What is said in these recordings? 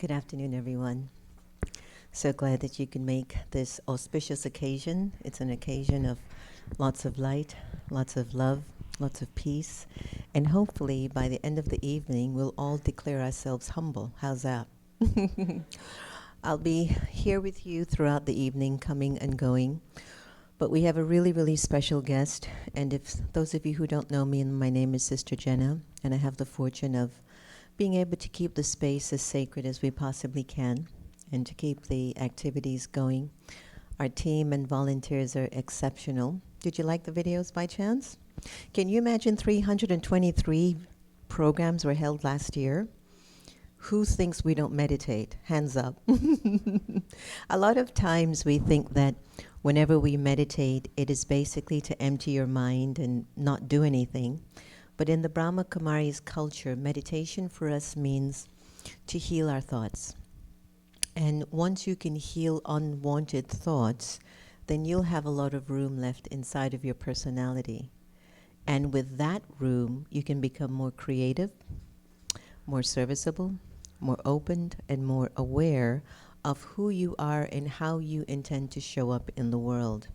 Good afternoon, everyone. So glad that you can make this auspicious occasion. It's an occasion of lots of light, lots of love, lots of peace, and hopefully by the end of the evening, we'll all declare ourselves humble. How's that? I'll be here with you throughout the evening, coming and going. But we have a really, really special guest. And if those of you who don't know me, my name is Sister Jenna, and I have the fortune of being able to keep the space as sacred as we possibly can and to keep the activities going. Our team and volunteers are exceptional. Did you like the videos by chance? Can you imagine 323 programs were held last year? Who thinks we don't meditate? Hands up. A lot of times we think that whenever we meditate, it is basically to empty your mind and not do anything. But in the Brahma Kumari's culture, meditation for us means to heal our thoughts. And once you can heal unwanted thoughts, then you'll have a lot of room left inside of your personality. And with that room, you can become more creative, more serviceable, more open, and more aware of who you are and how you intend to show up in the world.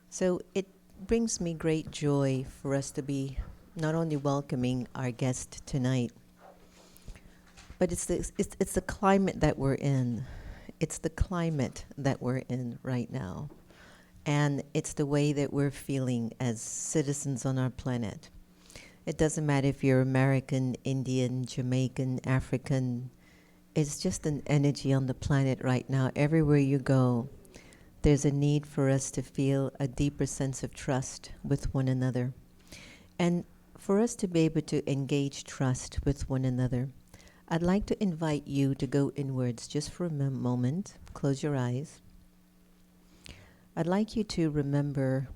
So it brings me great joy for us to be not only welcoming our guest tonight, but it's the climate that we're in. It's the climate that we're in right now. And it's the way that we're feeling as citizens on our planet. It doesn't matter if you're American, Indian, Jamaican, African. It's just an energy on the planet right now. Everywhere you go, there's a need for us to feel a deeper sense of trust with one another. And for us to be able to engage trust with one another, I'd like to invite you to go inwards just for a moment. Close your eyes. I'd like you to remember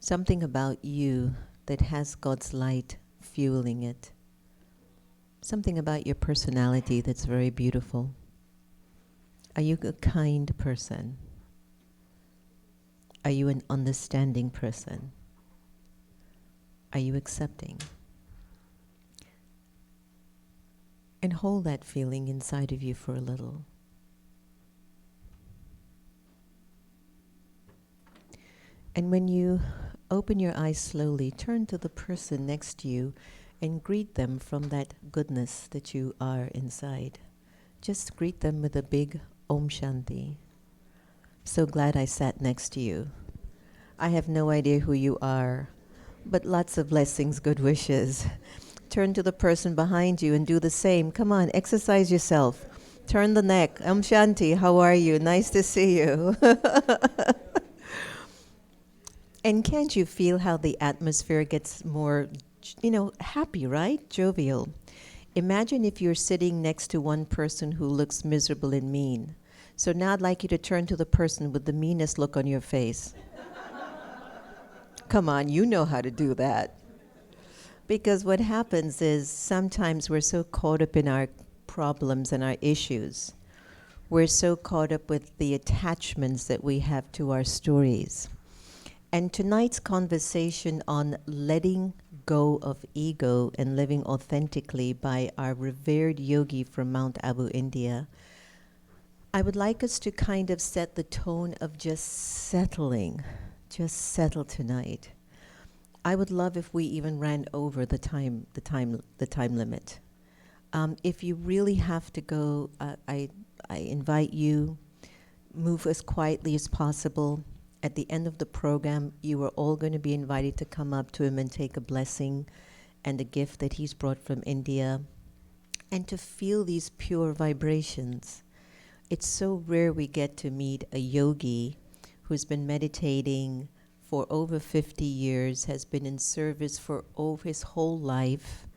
something about you that has God's light fueling it. Something about your personality that's very beautiful. Are you a kind person? Are you an understanding person? Are you accepting? And hold that feeling inside of you for a little. And when you open your eyes slowly, turn to the person next to you and greet them from that goodness that you are inside. Just greet them with a big Om Shanti. So glad I sat next to you. I have no idea who you are, but lots of blessings, good wishes. Turn to the person behind you and do the same. Come on, exercise yourself. Turn the neck. Om Shanti, how are you? Nice to see you. And can't you feel how the atmosphere gets more, happy, right? Jovial. Imagine if you're sitting next to one person who looks miserable and mean. So now I'd like you to turn to the person with the meanest look on your face. Come on, you know how to do that. Because what happens is sometimes we're so caught up in our problems and our issues. We're so caught up with the attachments that we have to our stories. And tonight's conversation on letting go of ego and living authentically by our revered yogi from Mount Abu, India, I would like us to kind of set the tone of just settling. Just settle tonight. I would love if we even ran over the time limit. If you really have to go, I invite you, move as quietly as possible. At the end of the program, you are all going to be invited to come up to him and take a blessing and a gift that he's brought from India, and to feel these pure vibrations. It's so rare we get to meet a yogi who's been meditating for over 50 years, has been in service for over his whole life,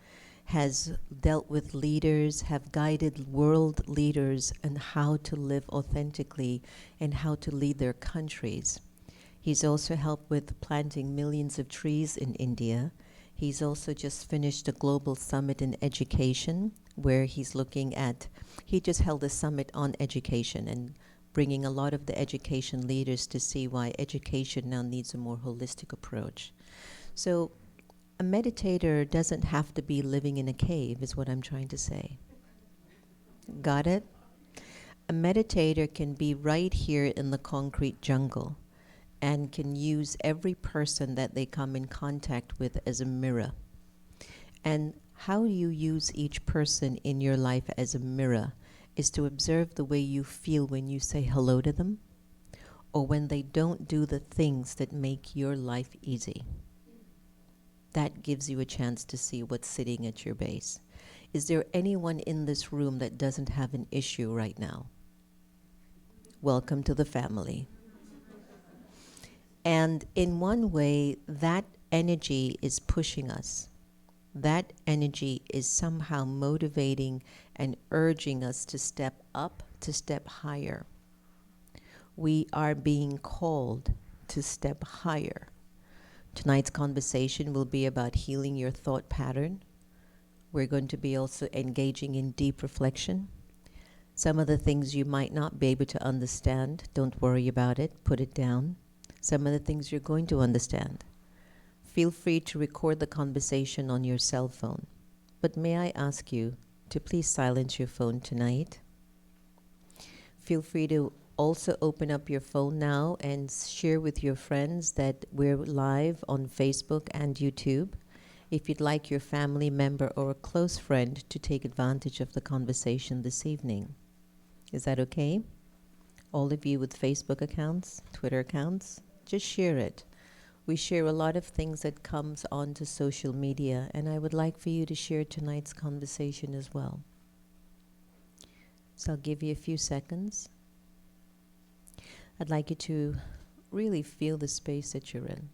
has dealt with leaders, have guided world leaders on how to live authentically and how to lead their countries. He's also helped with planting millions of trees in India. He's also just finished a global summit in education where he just held a summit on education and bringing a lot of the education leaders to see why education now needs a more holistic approach. So a meditator doesn't have to be living in a cave, is what I'm trying to say. Got it? A meditator can be right here in the concrete jungle and can use every person that they come in contact with as a mirror. And how you use each person in your life as a mirror is to observe the way you feel when you say hello to them or when they don't do the things that make your life easy. That gives you a chance to see what's sitting at your base. Is there anyone in this room that doesn't have an issue right now? Welcome to the family. And in one way, that energy is pushing us. That energy is somehow motivating and urging us to step up, to step higher. We are being called to step higher. Tonight's conversation will be about healing your thought pattern. We're going to be also engaging in deep reflection. Some of the things you might not be able to understand, don't worry about it, put it down. Some of the things you're going to understand. Feel free to record the conversation on your cell phone. But may I ask you to please silence your phone tonight? Feel free to also open up your phone now and share with your friends that we're live on Facebook and YouTube. If you'd like your family member or a close friend to take advantage of the conversation this evening. Is that okay? All of you with Facebook accounts, Twitter accounts, just share it. We share a lot of things that comes onto social media, and I would like for you to share tonight's conversation as well. So I'll give you a few seconds. I'd like you to really feel the space that you're in.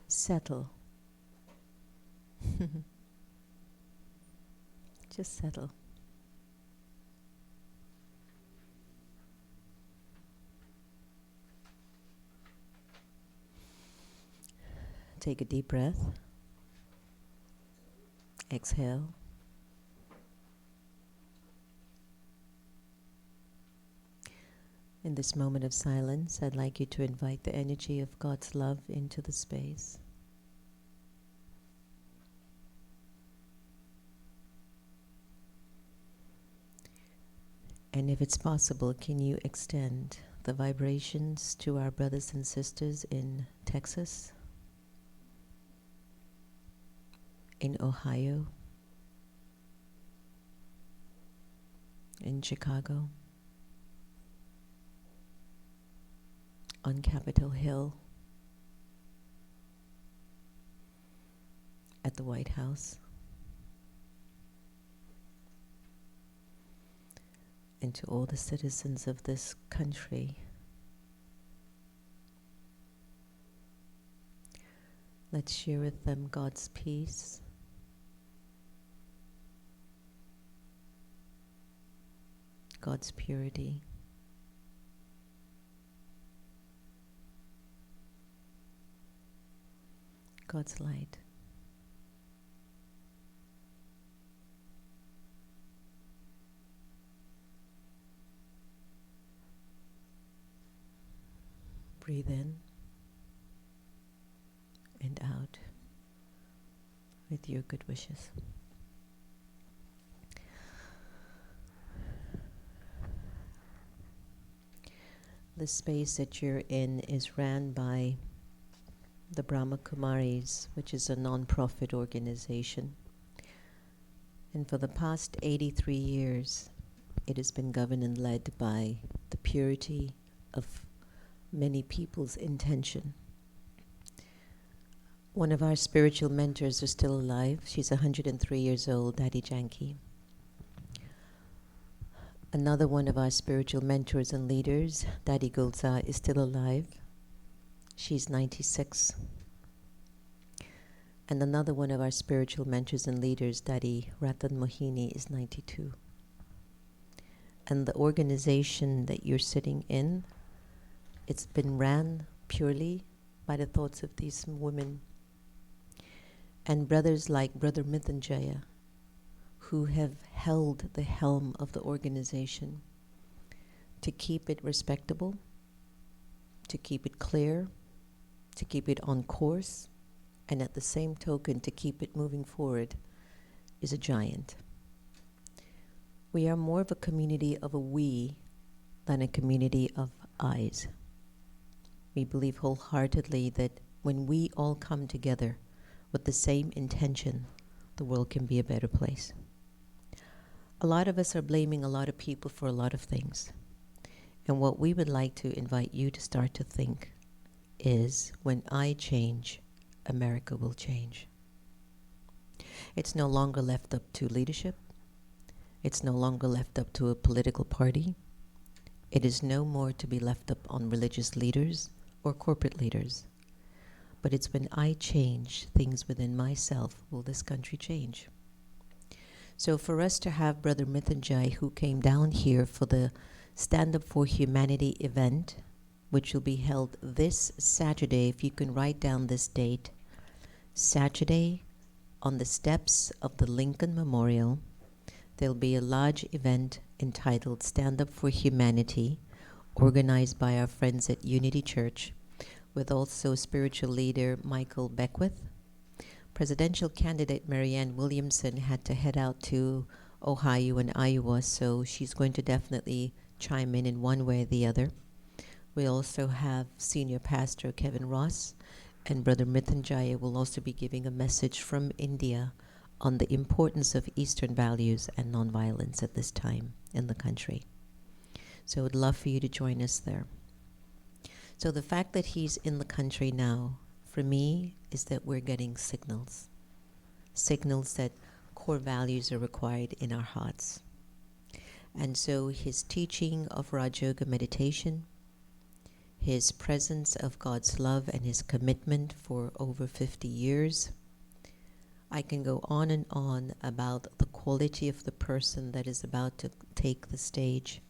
Settle. Just settle. Take a deep breath. Exhale. In this moment of silence, I'd like you to invite the energy of God's love into the space. And if it's possible, can you extend the vibrations to our brothers and sisters in Texas, in Ohio, in Chicago, on Capitol Hill, at the White House, and to all the citizens of this country. Let's share with them God's peace, God's purity, God's light. Breathe in and out with your good wishes. The space that you're in is ran by the Brahma Kumaris, which is a non-profit organization. And for the past 83 years, it has been governed and led by the purity of many people's intention. One of our spiritual mentors is still alive. She's 103 years old, Daddy Janki. Another one of our spiritual mentors and leaders, Daddy Gulza, is still alive. She's 96. And another one of our spiritual mentors and leaders, Daddy Ratan Mohini, is 92. And the organization that you're sitting in, it's been ran purely by the thoughts of these women. And brothers like Brother Mithanjaya, who have held the helm of the organization to keep it respectable, to keep it clear, to keep it on course, and at the same token to keep it moving forward is a giant. We are more of a community of a we than a community of I's. We believe wholeheartedly that when we all come together with the same intention, the world can be a better place. A lot of us are blaming a lot of people for a lot of things. And what we would like to invite you to start to think is, when I change, America will change. It's no longer left up to leadership. It's no longer left up to a political party. It is no more to be left up on religious leaders or corporate leaders. But it's when I change things within myself, will this country change? So for us to have Brother Mithunjay, who came down here for the Stand Up for Humanity event, which will be held this Saturday, if you can write down this date, Saturday on the steps of the Lincoln Memorial, there'll be a large event entitled Stand Up for Humanity, organized by our friends at Unity Church, with also spiritual leader Michael Beckwith. Presidential candidate Marianne Williamson had to head out to Ohio and Iowa, so she's going to definitely chime in one way or the other. We also have Senior Pastor Kevin Ross, and Brother Mithunjaya will also be giving a message from India on the importance of Eastern values and nonviolence at this time in the country. So I would love for you to join us there. So the fact that he's in the country now, for me, is that we're getting signals. Signals that core values are required in our hearts. And so his teaching of Raj Yoga meditation, his presence of God's love and his commitment for over 50 years, I can go on and on about the quality of the person that is about to take the stage.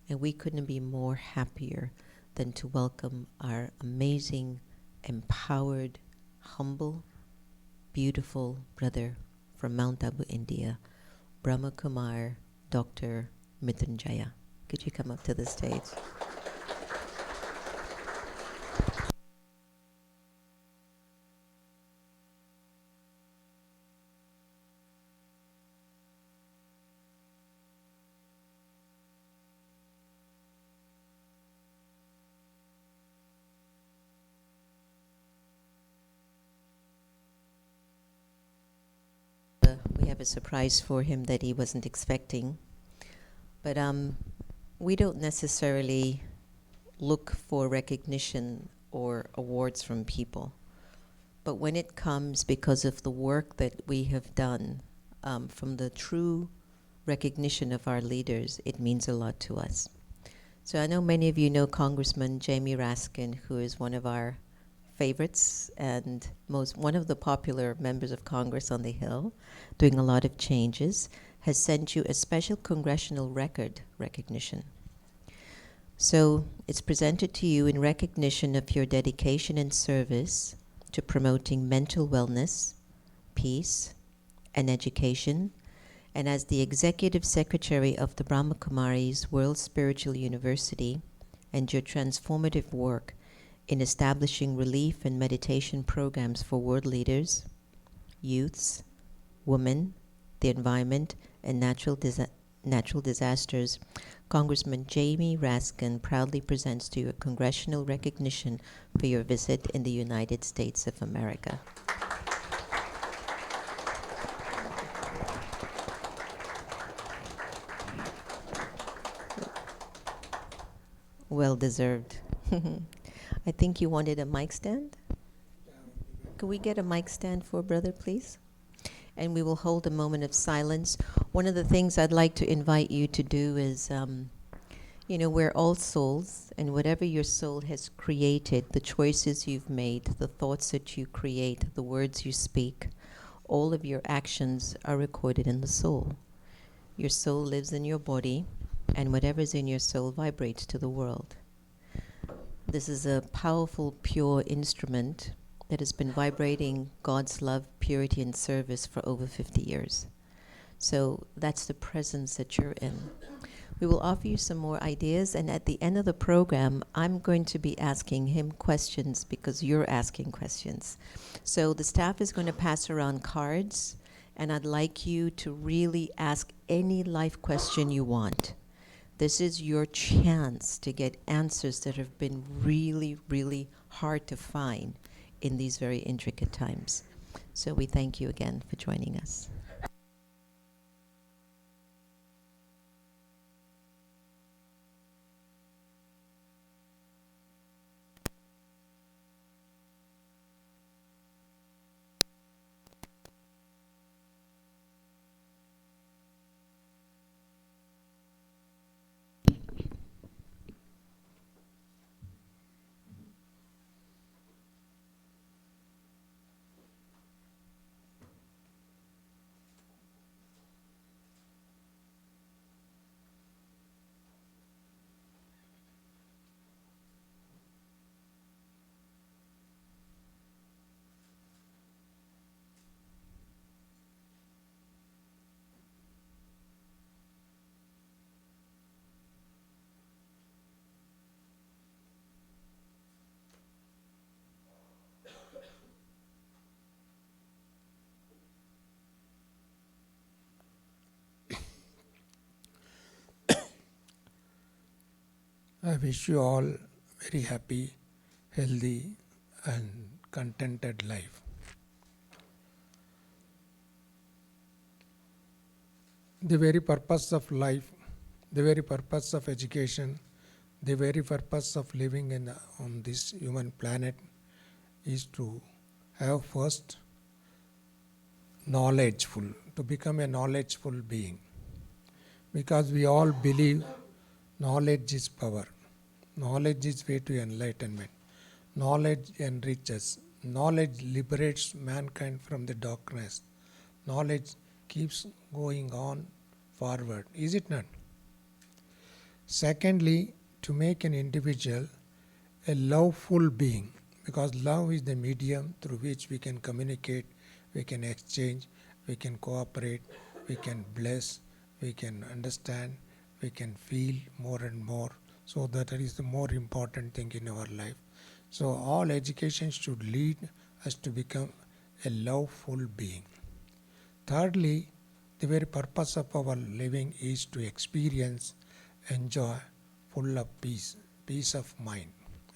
And we couldn't be more happier than to welcome our amazing, empowered, humble, beautiful brother from Mount Abu, India, Brahma Kumar, Dr. Mithunjaya. Could you come up to the stage? We have a surprise for him that he wasn't expecting. But we don't necessarily look for recognition or awards from people. But when it comes because of the work that we have done, from the true recognition of our leaders, it means a lot to us. So I know many of you know Congressman Jamie Raskin, who is one of our favorites and one of the popular members of Congress on the Hill, doing a lot of changes, has sent you a special congressional record recognition. So it's presented to you in recognition of your dedication and service to promoting mental wellness, peace, and education, and as the Executive Secretary of the Brahma Kumaris World Spiritual University, and your transformative work in establishing relief and meditation programs for world leaders, youths, women, the environment, and natural disasters, Congressman Jamie Raskin proudly presents to you a congressional recognition for your visit in the United States of America. Well deserved. I think you wanted a mic stand? Could we get a mic stand for brother, please? And we will hold a moment of silence. One of the things I'd like to invite you to do is, we're all souls, and whatever your soul has created, the choices you've made, the thoughts that you create, the words you speak, all of your actions are recorded in the soul. Your soul lives in your body, and whatever's in your soul vibrates to the world. This is a powerful, pure instrument that has been vibrating God's love, purity, and service for over 50 years. So that's the presence that you're in. We will offer you some more ideas, and at the end of the program, I'm going to be asking him questions because you're asking questions. So the staff is going to pass around cards, And I'd like you to really ask any life question you want. This is your chance to get answers that have been really, really hard to find in these very intricate times. So we thank you again for joining us. I wish you all very happy, healthy, and contented life. The very purpose of life, the very purpose of education, the very purpose of living on this human planet is to have first knowledgeful, to become a knowledgeful being. Because we all believe knowledge is power. Knowledge is way to enlightenment. Knowledge enriches. Knowledge liberates mankind from the darkness. Knowledge keeps going on forward. Is it not? Secondly, to make an individual a loveful being, because love is the medium through which we can communicate, we can exchange, we can cooperate, we can bless, we can understand, we can feel more and more. So that is the more important thing in our life. So all education should lead us to become a loveful being. Thirdly, the very purpose of our living is to experience, enjoy, full of peace, peace of mind.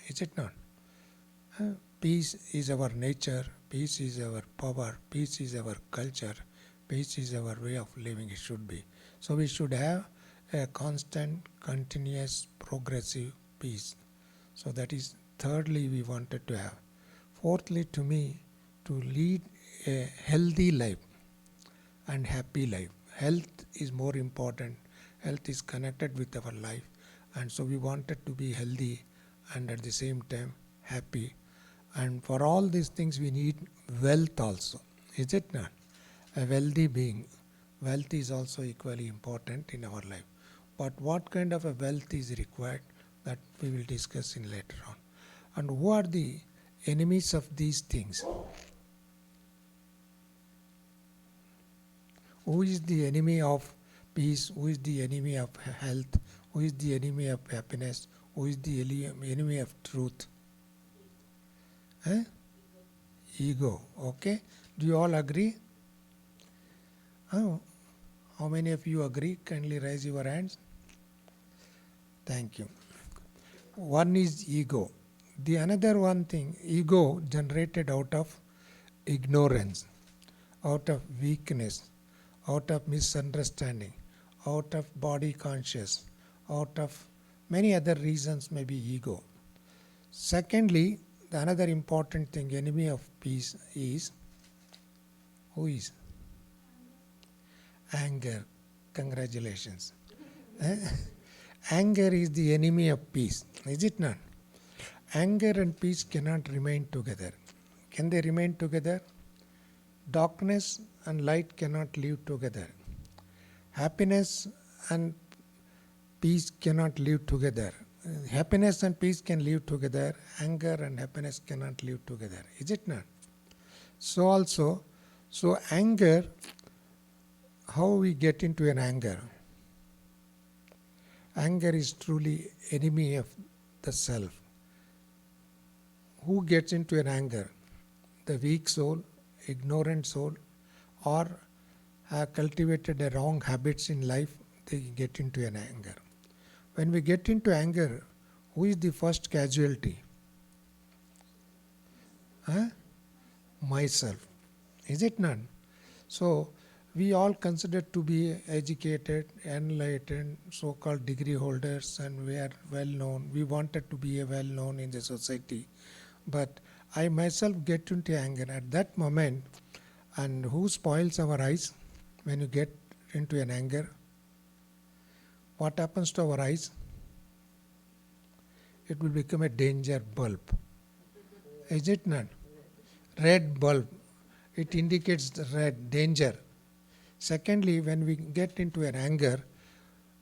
Is it not? Peace is our nature, peace is our power, peace is our culture, peace is our way of living, it should be. So we should have a constant, continuous, progressive peace. So that is thirdly we wanted to have. Fourthly, to me, to lead a healthy life and happy life. Health is more important. Health is connected with our life. And so we wanted to be healthy and at the same time happy. And for all these things we need wealth also. Is it not? A wealthy being. Wealth is also equally important in our life. But what kind of a wealth is required, that we will discuss in later on. And who are the enemies of these things? Who is the enemy of peace? Who is the enemy of health? Who is the enemy of happiness? Who is the enemy of truth? Ego. Okay? Do you all agree? Oh, how many of you agree? Kindly raise your hands. Thank you. One is ego. The another one thing, ego generated out of ignorance, out of weakness, out of misunderstanding, out of body conscious, out of many other reasons may be ego. Secondly, the another important thing, enemy of peace is, who is? Anger. Congratulations. Anger is the enemy of peace, is it not? Anger and peace cannot remain together. Can they remain together? Darkness and light cannot live together. Happiness and peace cannot live together. Happiness and peace can live together. Anger and happiness cannot live together. Is it not? So also, so anger, how we get into an anger? Anger is truly enemy of the self. Who gets into an anger? The weak soul, ignorant soul, or have cultivated the wrong habits in life, they get into an anger. When we get into anger, who is the first casualty? Huh? Myself. Is it not? So, we all consider to be educated, enlightened, so-called degree holders, and we are well known. We wanted to be well known in the society. But I myself get into anger at that moment. And who spoils our eyes when you get into an anger? What happens to our eyes? It will become a danger bulb. Is it not? Red bulb. It indicates the red danger. Secondly, when we get into an anger,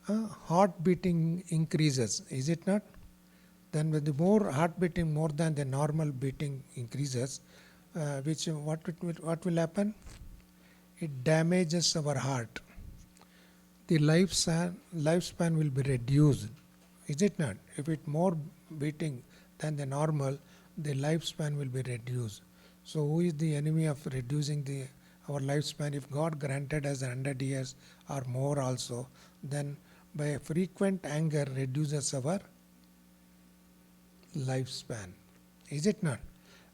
heart beating increases. Is it not? Then with the more heart beating more than the normal beating increases, what will happen? It damages our heart. The lifespan will be reduced. Is it not? If it more beating than the normal, the lifespan will be reduced. So who is the enemy of reducing our lifespan? If God granted us 100 years or more also, then by frequent anger reduces our lifespan. Is it not?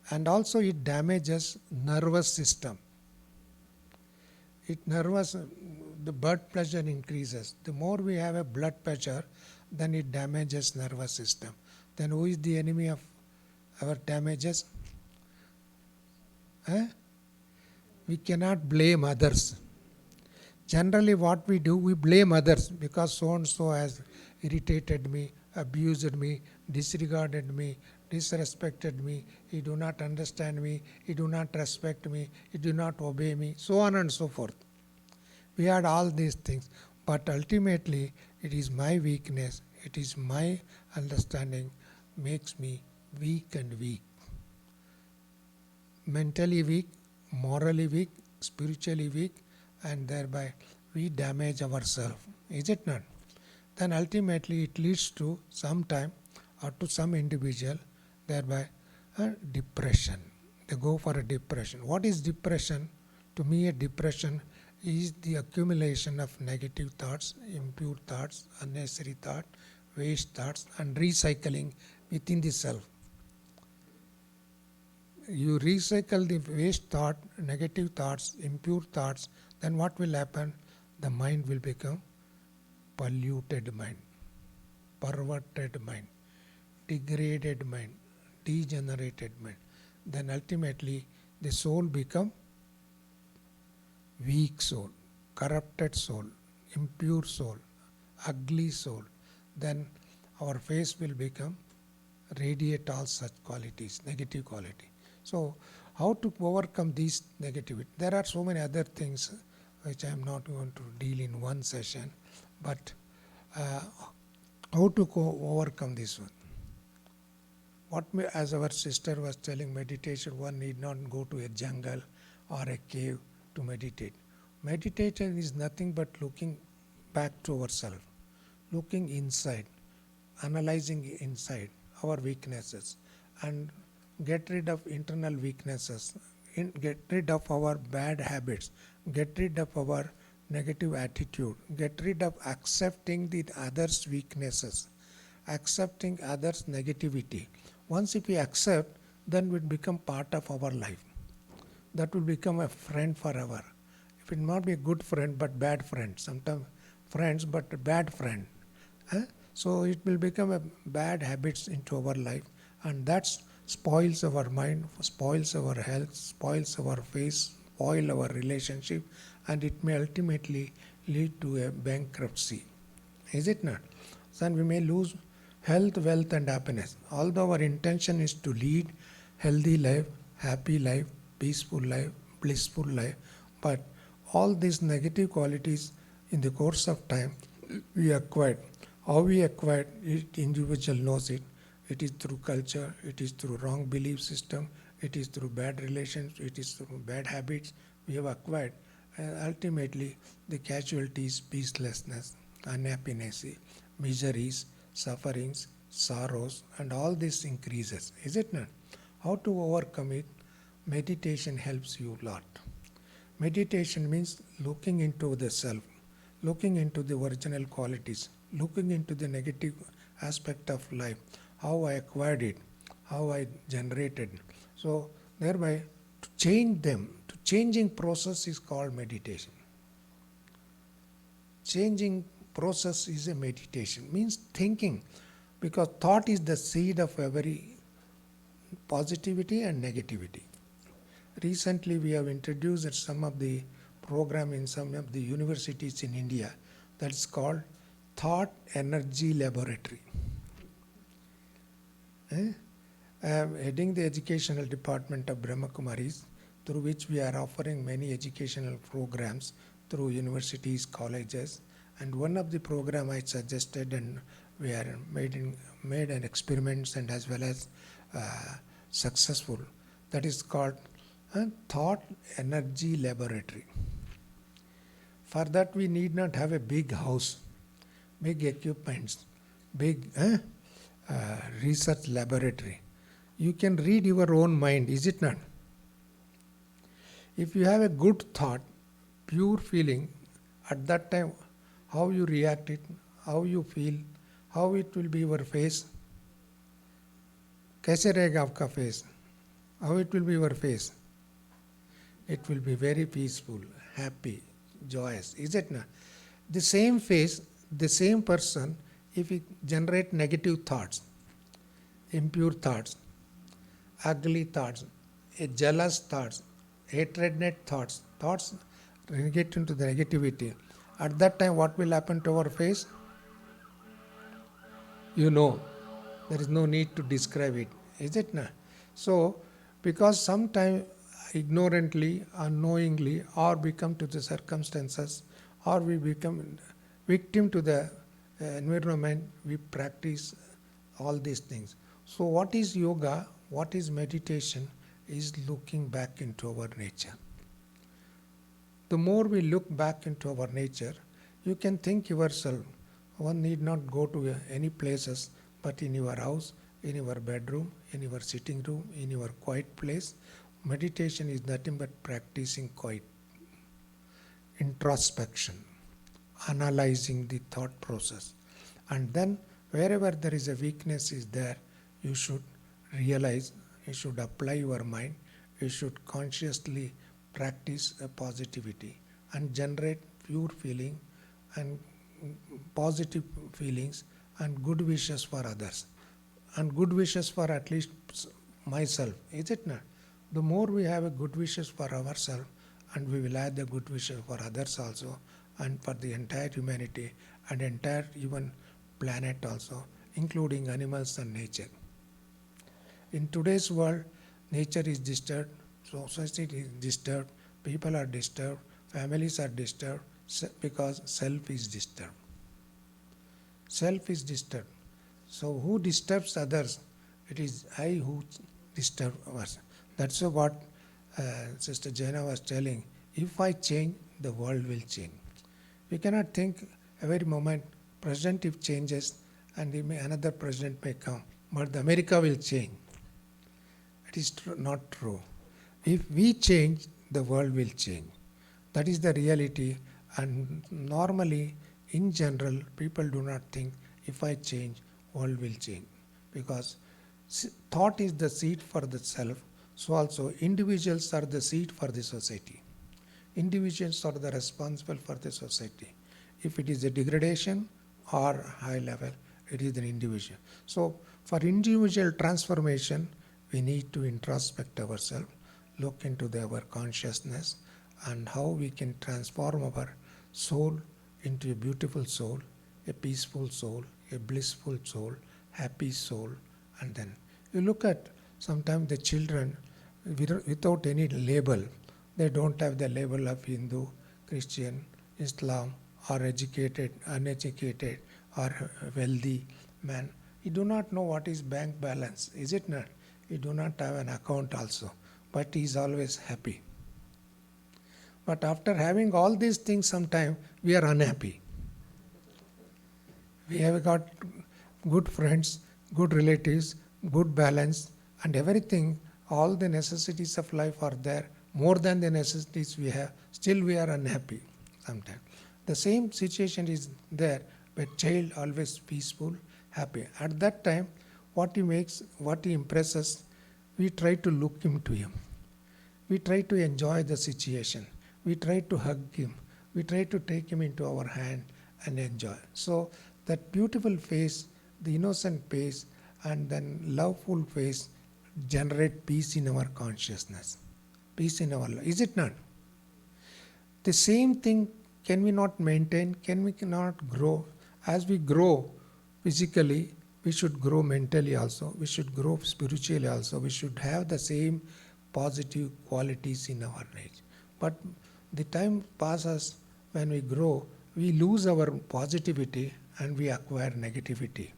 And also it damages nervous system. The blood pressure increases. The more we have a blood pressure, then it damages nervous system. Then who is the enemy of our damages? We cannot blame others. Generally what we do, we blame others because so and so has irritated me, abused me, disregarded me, disrespected me, he do not understand me, he do not respect me, he do not obey me, so on and so forth. We had all these things, but ultimately it is my weakness, it is my understanding makes me weak and weak. Mentally weak, morally weak, spiritually weak, and thereby we damage ourselves. Is it not? Then ultimately it leads to some time or to some individual thereby a depression. They go for a depression. What is depression? To me, a depression is the accumulation of negative thoughts, impure thoughts, unnecessary thoughts, waste thoughts, and recycling within the self. You recycle the waste thought, negative thoughts, impure thoughts, then what will happen? The mind will become polluted mind, perverted mind, degraded mind, degenerated mind. Then ultimately the soul become weak soul, corrupted soul, impure soul, ugly soul. Then our face will become radiate all such qualities, negative quality. So how to overcome these negativity? There are so many other things which I am not going to deal in one session, but how to overcome this one? As our sister was telling, meditation, one need not go to a jungle or a cave to meditate. Meditation is nothing but looking back to ourselves, looking inside, analyzing inside our weaknesses, and get rid of internal weaknesses, get rid of our bad habits, get rid of our negative attitude, get rid of accepting the others' weaknesses, accepting others' negativity. Once if we accept, then it will become part of our life. That will become a friend forever. It will not be a good friend but bad friend. Sometimes friends but a bad friend. So it will become a bad habits into our life, and that spoils our mind, spoils our health, spoils our face, spoil our relationship, and it may ultimately lead to a bankruptcy. Is it not? Then we may lose health, wealth and happiness. Although our intention is to lead healthy life, happy life, peaceful life, blissful life, but all these negative qualities in the course of time we acquired. How we acquired it, individual knows it. It is through culture, it is through wrong belief system, it is through bad relations, it is through bad habits we have acquired. And ultimately the casualty is peacelessness, unhappiness, miseries, sufferings, sorrows, and all this increases. Is it not? How to overcome it? Meditation helps you a lot. Meditation means looking into the self, looking into the original qualities, looking into the negative aspect of life, how I acquired it, how I generated. So thereby to change them, to changing process is called meditation. Changing process is a meditation, means thinking, because thought is the seed of every positivity and negativity. Recently, we have introduced some of the program in some of the universities in India that's called Thought Energy Laboratory. I am heading the educational department of Brahma Kumaris, through which we are offering many educational programs through universities, colleges, and one of the program I suggested, and we are made an experiments and as well as successful. That is called Thought Energy Laboratory. For that, we need not have a big house, big equipments, big research laboratory. You can read your own mind, is it not? If you have a good thought, pure feeling, at that time, how you react it, how you feel, how it will be your face. कैसे रहेगा आपका face? How it will be your face? It will be very peaceful, happy, joyous, is it not? The same face, the same person, if he generate negative thoughts, impure thoughts, ugly thoughts, jealous thoughts, hatred thoughts, thoughts get into the negativity. At that time, what will happen to our face? You know, there is no need to describe it, is it not? So, because sometimes ignorantly, unknowingly, or become to the circumstances, or we become victim to the environment, we practice all these things. So what is yoga, what is meditation, is looking back into our nature. The more we look back into our nature, you can think yourself. One need not go to any places, but in your house, in your bedroom, in your sitting room, in your quiet place. Meditation is nothing but practicing quiet, introspection, analyzing the thought process. And then wherever there is a weakness is there, you should realize, you should apply your mind, you should consciously practice a positivity and generate pure feeling and positive feelings and good wishes for others and good wishes for at least myself, is it not? The more we have a good wishes for ourselves, and we will add the good wishes for others also, and for the entire humanity and entire even planet also, including animals and nature. In today's world, nature is disturbed, society is disturbed, people are disturbed, families are disturbed, because self is disturbed. Self is disturbed. So who disturbs others? It is I who disturb others. That's what Sister Jaina was telling. If I change, the world will change. We cannot think every moment, president if changes and another president may come, but the America will change. It is not true. If we change, the world will change. That is the reality, and normally, in general, people do not think if I change, world will change. Because thought is the seed for the self, so also individuals are the seed for the society. Individuals are the responsible for the society. If it is a degradation or high level, it is an individual. So for individual transformation, we need to introspect ourselves, look into our consciousness and how we can transform our soul into a beautiful soul, a peaceful soul, a blissful soul, happy soul. And then you look at sometimes the children without any label. They don't have the label of Hindu, Christian, Islam, or educated, uneducated, or wealthy man. You do not know what is bank balance, is it not? You do not have an account also, but he is always happy. But after having all these things, sometimes we are unhappy. We have got good friends, good relatives, good balance, and everything, all the necessities of life are there, more than the necessities we have, still we are unhappy sometimes. The same situation is there, but child always peaceful, happy. At that time, what he makes, what he impresses, we try to look into him. We try to enjoy the situation. We try to hug him. We try to take him into our hand and enjoy. So that beautiful face, the innocent face, and then loveful face generate peace in our consciousness, peace in our life. Is it not? The same thing can we not maintain? Can we not grow? As we grow physically, we should grow mentally also. We should grow spiritually also. We should have the same positive qualities in our nature. But the time passes, when we grow, we lose our positivity and we acquire negativity.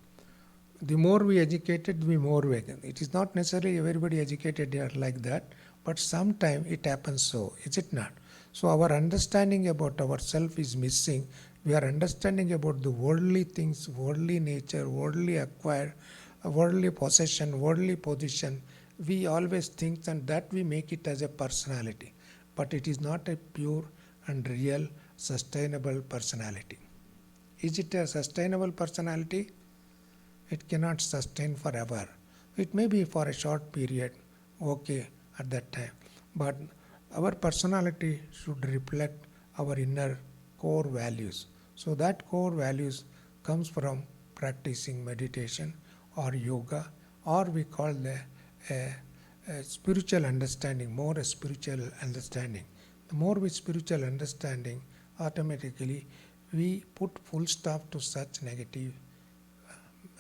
The more we educated, the more we. It is not necessarily everybody educated are like that, but sometimes it happens so. Is it not? So our understanding about ourself is missing. We are understanding about the worldly things, worldly nature, worldly acquire, worldly possession, worldly position. We always think and that we make it as a personality, but it is not a pure and real sustainable personality. Is it a sustainable personality? It cannot sustain forever. It may be for a short period, okay, at that time. But our personality should reflect our inner core values. So that core values comes from practicing meditation or yoga, or we call a spiritual understanding, more a spiritual understanding. The more with spiritual understanding, automatically we put full stop to such negative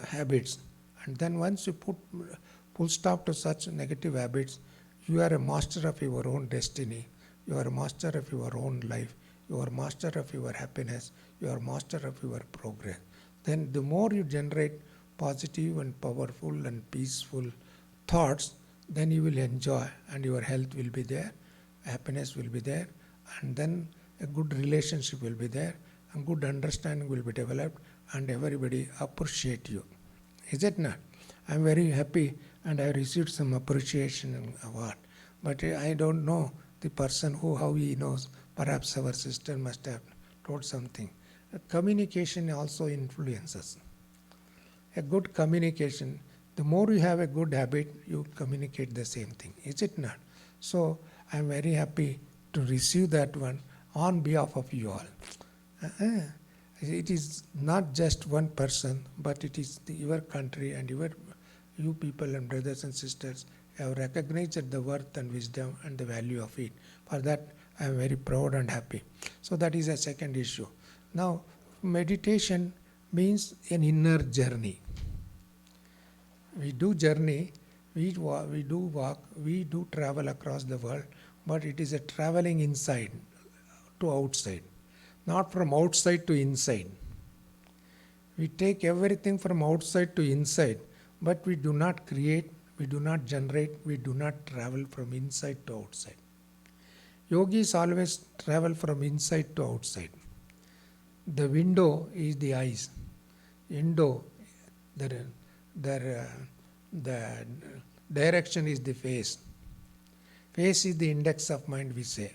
habits. And then once you put full stop to such negative habits, you are a master of your own destiny. You are a master of your own life. You are a master of your happiness. You are a master of your progress. Then the more you generate positive and powerful and peaceful thoughts, then you will enjoy and your health will be there, happiness will be there, and then a good relationship will be there, and good understanding will be developed, and everybody appreciate you. Is it not? I am very happy and I received some appreciation and award. But I don't know the person how he knows. Perhaps our sister must have told something. Communication also influences. A good communication, the more you have a good habit, you communicate the same thing. Is it not? So I am very happy to receive that one on behalf of you all. It is not just one person, but it is your country and you people and brothers and sisters have recognized the worth and wisdom and the value of it. For that, I am very proud and happy. So that is a second issue. Now, meditation means an inner journey. We do journey, we do walk, we do travel across the world, but it is a traveling inside to outside, not from outside to inside. We take everything from outside to inside, but we do not create, we do not generate, we do not travel from inside to outside. Yogis always travel from inside to outside. The window is the eyes. Window, the direction is the face. Face is the index of mind, we say.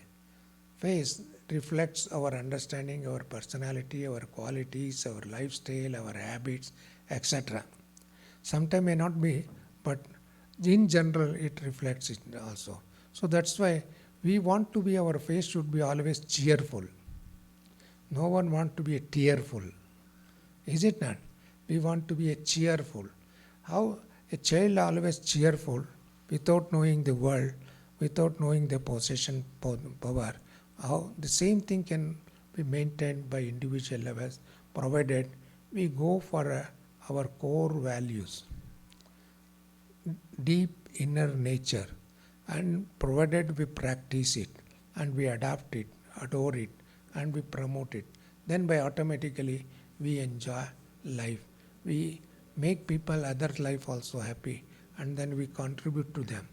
Face reflects our understanding, our personality, our qualities, our lifestyle, our habits, etc. Sometimes may not be, but in general it reflects it also. So that's why we want to be, our face should be always cheerful. No one wants to be a tearful. Is it not? We want to be a cheerful. How a child always cheerful without knowing the world, without knowing the possession power. How the same thing can be maintained by individual levels, provided we go for our core values, deep inner nature, and provided we practice it and we adopt it, adore it, and we promote it, then by automatically we enjoy life. We make people, other life also happy, and then we contribute to them.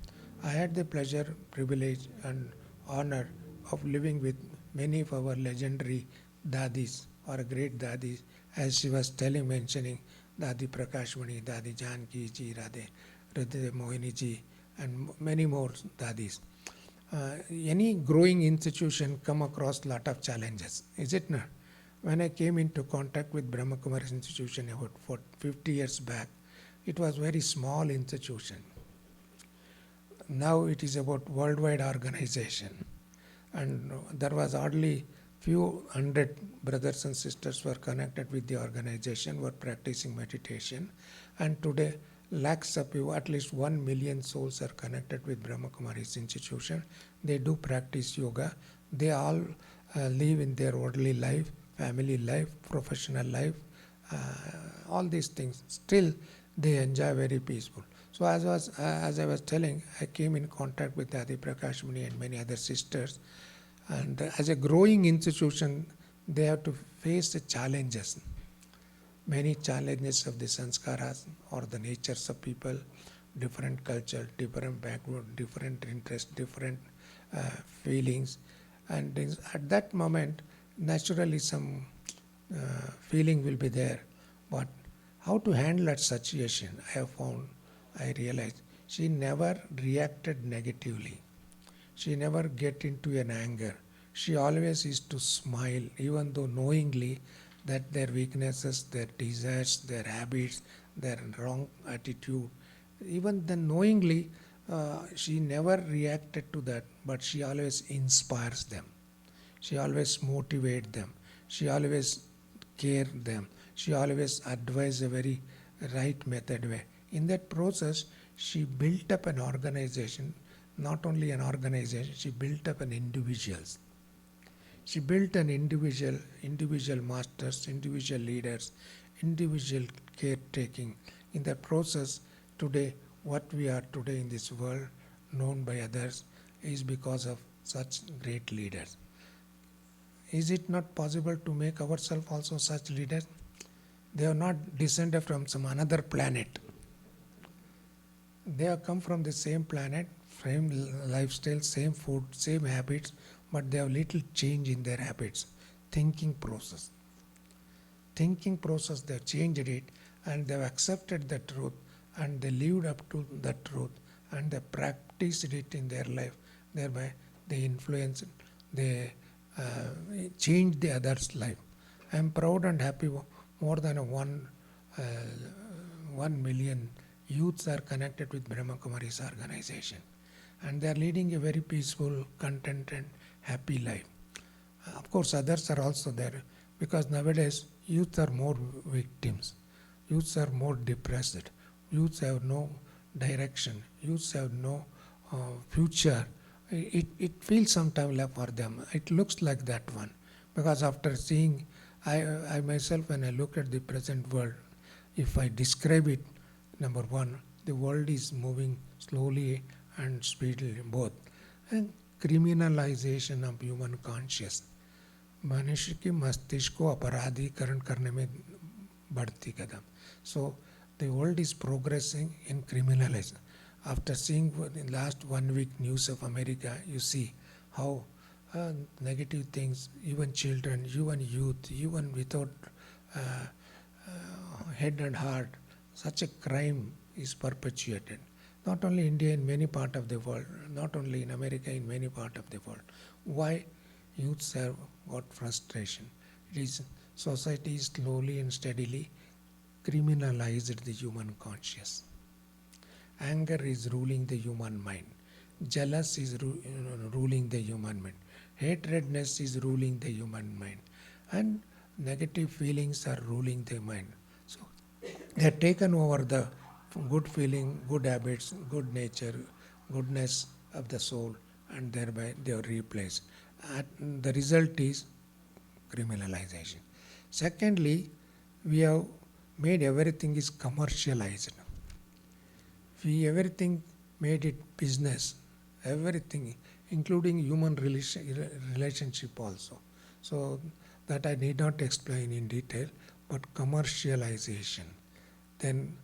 I had the pleasure, privilege, and honor of living with many of our legendary dadis or great dadis, as she was mentioning Dadi Prakashmani, Dadi Janki ji, Radhe Mohini ji, and many more dadis. any growing institution come across lot of challenges, is it not? When I came into contact with Brahma Kumaris institution about 50 years back, it was very small institution. Now it is about worldwide organization, and there was hardly few hundred brothers and sisters were connected with the organization, were practicing meditation, and today lakhs of people, at least 1 million souls are connected with Brahma Kumaris institution. They do practice yoga. They all live in their worldly life, family life, professional life, all these things. Still, they enjoy very peaceful. So as I was telling, I came in contact with Adi Prakash Muni and many other sisters. And as a growing institution, they have to face the challenges, many challenges of the sanskaras or the natures of people, different culture, different background, different interests, different feelings. And at that moment, naturally some feeling will be there. But how to handle that situation, I have found, I realized, she never reacted negatively. She never get into an anger. She always is to smile, even though knowingly that their weaknesses, their desires, their habits, their wrong attitude, even then knowingly, she never reacted to that, but she always inspires them. She always motivates them. She always care them. She always advise a very right method way. In that process, she built up an organization, not only an organization, she built up an individuals. She built an individual masters, individual leaders, individual caretaking. In that process, today, what we are today in this world, known by others, is because of such great leaders. Is it not possible to make ourselves also such leaders? They are not descended from some another planet. They have come from the same planet, same lifestyle, same food, same habits, but they have little change in their habits. Thinking process. Thinking process, they have changed it and they have accepted the truth and they lived up to the truth and they practiced it in their life. Thereby they influenced, they changed the other's life. I am proud and happy. More than 1 million youths are connected with Brahma Kumaris organization, and they are leading a very peaceful, contented, happy life. Of course, others are also there because nowadays youths are more victims, youths are more depressed, youths have no direction, youths have no future. It feels sometimes like for them. It looks like that one because after seeing, I myself, when I look at the present world, if I describe it, number one, the world is moving slowly and speedily both. And criminalization of human conscious. मनुष्य की मस्तिष्क को अपराधीकरण करने में बढ़ती कदम. So the world is progressing in criminalization. After seeing in last 1 week news of America, you see how negative things, even children, even youth, even without head and heart, such a crime is perpetuated. Not only India, in many parts of the world, not only in America, in many parts of the world. Why? Youths have got frustration. It is society is slowly and steadily criminalized the human conscience. Anger is ruling the human mind. Jealous is ruling the human mind. Hatredness is ruling the human mind. And negative feelings are ruling the mind. So they have taken over the good feeling, good habits, good nature, goodness of the soul, and thereby they are replaced. And the result is criminalization. Secondly, we have made everything is commercialized. We everything made it business, everything, including human relationship also. So that I need not explain in detail, but commercialization. Then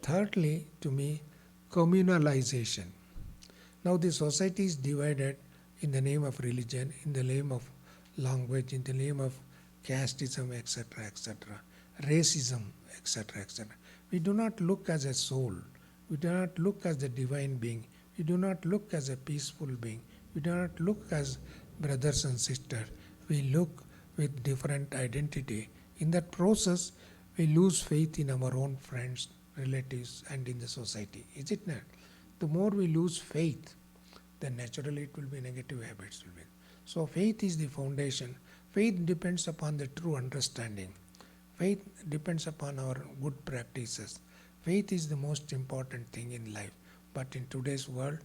thirdly, to me, communalization. Now the society is divided in the name of religion, in the name of language, in the name of casteism, etc., etc., racism, etc., etc. We do not look as a soul. We do not look as a divine being. We do not look as a peaceful being. We do not look as brothers and sisters. We look with different identity. In that process, we lose faith in our own friends, relatives, and in the society. Is it not? The more we lose faith, then naturally it will be negative habits will be. So faith is the foundation. Faith depends upon the true understanding. Faith depends upon our good practices. Faith is the most important thing in life. But in today's world,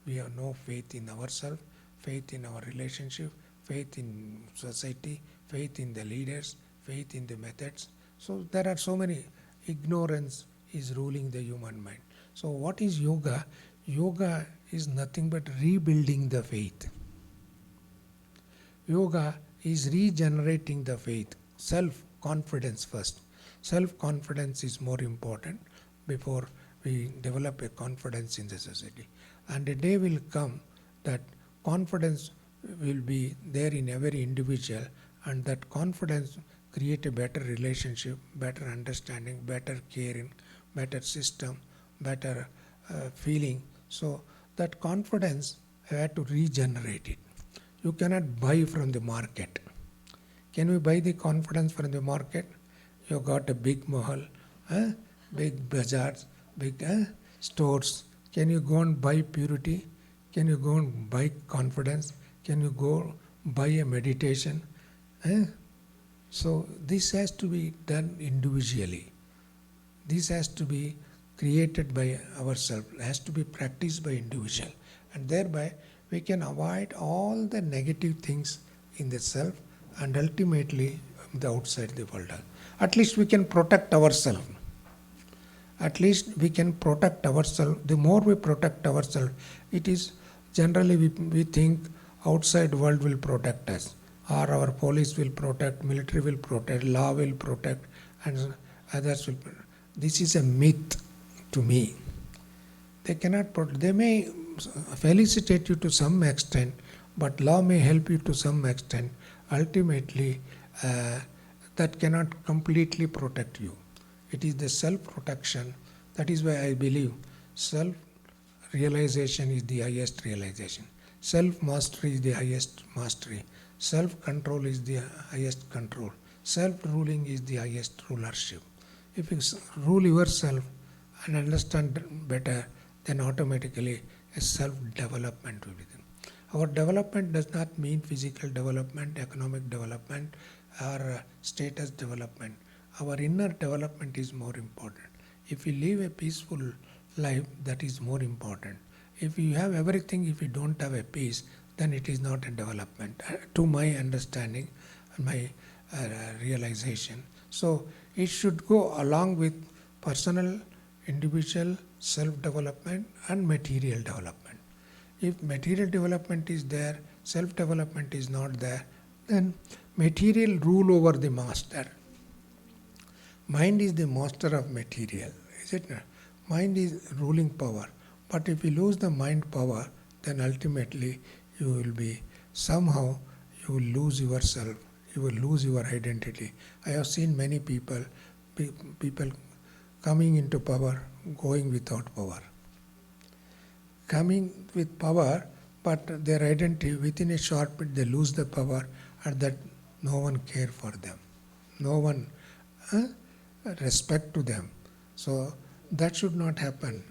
we have no faith in ourselves, faith in our relationship, faith in society, faith in the leaders, faith in the methods. So there are so many. Ignorance is ruling the human mind. So what is yoga? Yoga is nothing but rebuilding the faith. Yoga is regenerating the faith. Self-confidence first. Self-confidence is more important before we develop a confidence in the society. And a day will come that confidence will be there in every individual, and that confidence create a better relationship, better understanding, better caring, better system, better feeling. So that confidence, I had to regenerate it. You cannot buy from the market. Can we buy the confidence from the market? You got a big mahal, big bazaars, big stores. Can you go and buy purity? Can you go and buy confidence? Can you go buy a meditation? So this has to be done individually. This has to be created by ourselves, has to be practiced by individual. And thereby we can avoid all the negative things in the self and ultimately the outside the world. At least we can protect ourselves. At least we can protect ourselves. The more we protect ourselves, it is generally we think outside world will protect us, or our police will protect, military will protect, law will protect, and others will protect. This is a myth to me. They cannot protect. They may felicitate you to some extent, but law may help you to some extent. Ultimately, that cannot completely protect you. It is the self-protection. That is why I believe self-realization is the highest realization. Self-mastery is the highest mastery. Self-control is the highest control. Self-ruling is the highest rulership. If you rule yourself and understand better, then automatically a self-development will be there. Our development does not mean physical development, economic development, or status development. Our inner development is more important. If we live a peaceful life, that is more important. If you have everything, if you don't have a peace, then it is not a development, to my understanding, my realization. So it should go along with personal, individual self-development and material development. If material development is there, self-development is not there, then material rule over the master. Mind is the master of material, is it not? Mind is ruling power. But if you lose the mind power, then ultimately you will be somehow, you will lose yourself, you will lose your identity. I have seen many people coming into power, going without power. Coming with power, but their identity, within a short bit, they lose the power, and that no one care for them. No one respect to them. So that should not happen.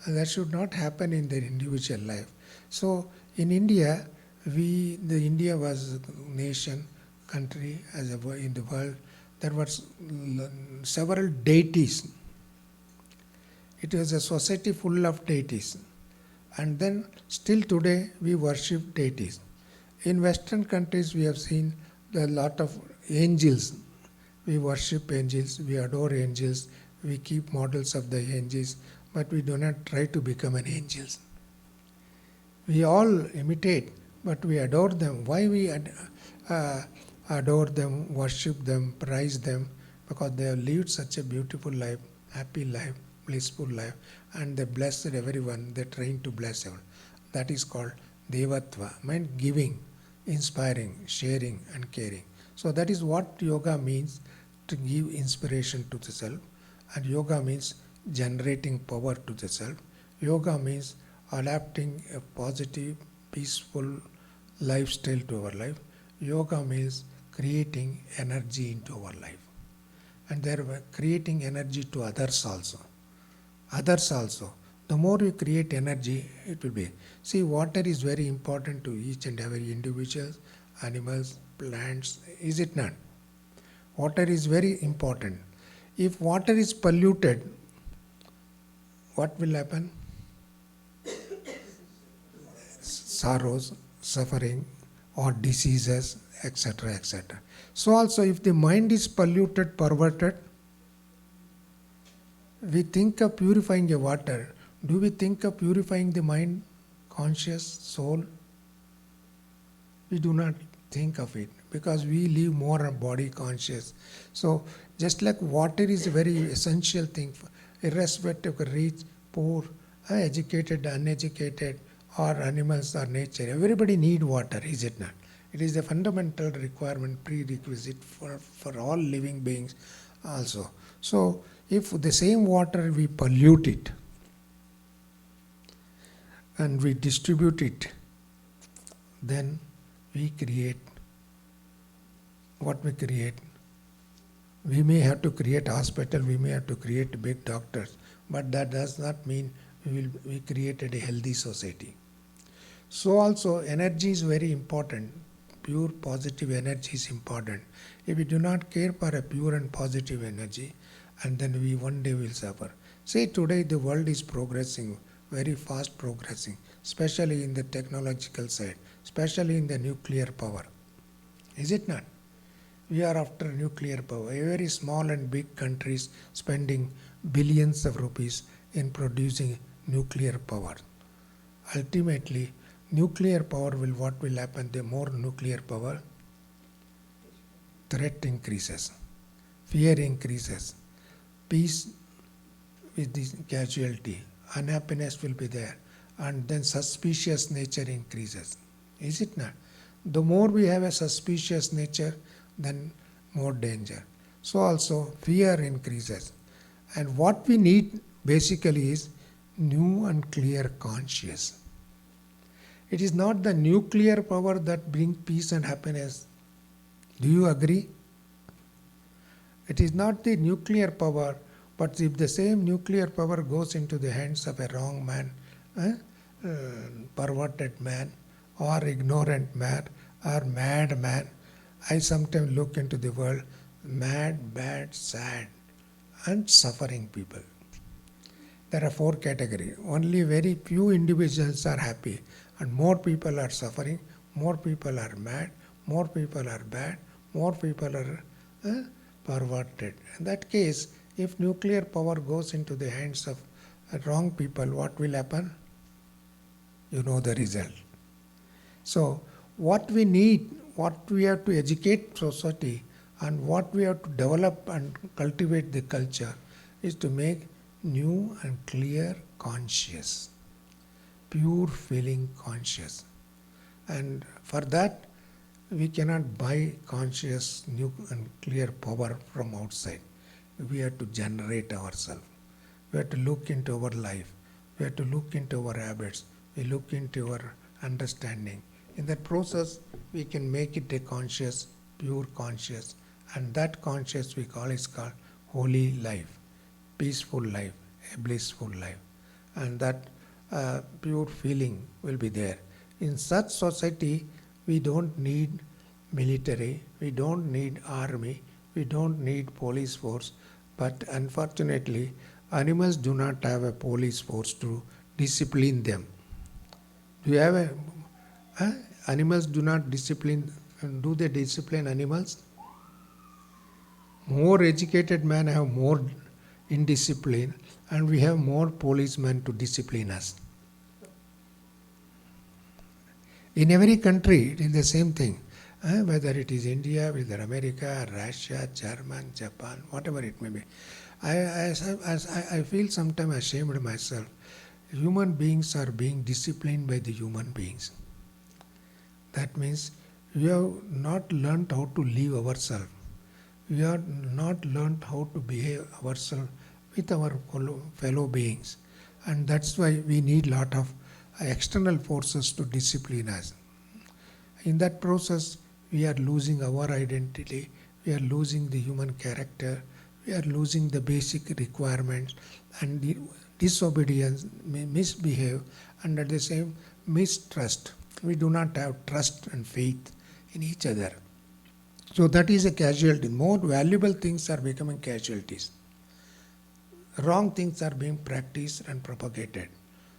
That should not happen in their individual life. So in India, India was a nation, country, in the world. There were several deities. It was a society full of deities. And then still today we worship deities. In Western countries we have seen a lot of angels. We worship angels, we adore angels, we keep models of the angels, but we do not try to become an angels. We all imitate, but we adore them. Why we adore them, worship them, praise them? Because they have lived such a beautiful life, happy life, blissful life, and they blessed everyone, they are trying to bless everyone. That is called Devatva, meant giving, inspiring, sharing and caring. So that is what yoga means, to give inspiration to the self. And yoga means generating power to the self. Yoga means adapting a positive, peaceful lifestyle to our life. Yoga means creating energy into our life. And thereby creating energy to others also. Others also. The more you create energy, it will be. See, water is very important to each and every individual, animals, plants, is it not? Water is very important. If water is polluted, what will happen? Sorrows, suffering, or diseases, etc., etc. So also, if the mind is polluted, perverted, we think of purifying the water. Do we think of purifying the mind, conscious, soul? We do not think of it because we live more on body conscious. So just like water is a very essential thing, irrespective of rich, poor, educated, uneducated, or animals or nature. Everybody need water, is it not? It is a fundamental requirement, prerequisite for all living beings also. So if the same water we pollute it and we distribute it, then we create what we create. We may have to create hospital, we may have to create big doctors, but that does not mean we created a healthy society. So also energy is very important. Pure positive energy is important. If we do not care for a pure and positive energy, and then we one day will suffer. Say today the world is progressing, very fast progressing, especially in the technological side, especially in the nuclear power. Is it not? We are after nuclear power. Very small and big countries spending billions of rupees in producing nuclear power. Ultimately, nuclear power what will happen? The more nuclear power, threat increases, fear increases, peace with the casualty, unhappiness will be there, and then suspicious nature increases. Is it not? The more we have a suspicious nature, then more danger. So also fear increases. And what we need basically is new and clear conscience. It is not the nuclear power that brings peace and happiness. Do you agree? It is not the nuclear power, but if the same nuclear power goes into the hands of a wrong man, perverted man, or ignorant man, or mad man, I sometimes look into the world, mad, bad, sad, and suffering people. There are 4 categories. Only very few individuals are happy, and more people are suffering, more people are mad, more people are bad, more people are perverted. In that case, if nuclear power goes into the hands of wrong people, what will happen? You know the result. So, what we need, what we have to educate society, and what we have to develop and cultivate the culture is to make new and clear conscious, pure feeling conscious. And for that, we cannot buy conscious, new and clear power from outside. We have to generate ourselves. We have to look into our life. We have to look into our habits. We look into our understanding. In that process, we can make it a conscious, pure conscious, and that conscious we call is called holy life, peaceful life, a blissful life, and that pure feeling will be there. In such society, we don't need military, we don't need army, we don't need police force, but unfortunately, animals do not have a police force to discipline them. Do you have a animals do not discipline, do they discipline animals? More educated men have more indiscipline, and we have more policemen to discipline us. In every country, it is the same thing. Whether it is India, whether America, Russia, German, Japan, whatever it may be. I feel sometimes ashamed of myself. Human beings are being disciplined by the human beings. That means we have not learned how to live ourselves. We have not learned how to behave ourselves with our fellow beings. And that's why we need lot of external forces to discipline us. In that process, we are losing our identity, we are losing the human character, we are losing the basic requirements, and the disobedience, misbehave, and at the same mistrust. We do not have trust and faith in each other. So that is a casualty. More valuable things are becoming casualties. Wrong things are being practiced and propagated.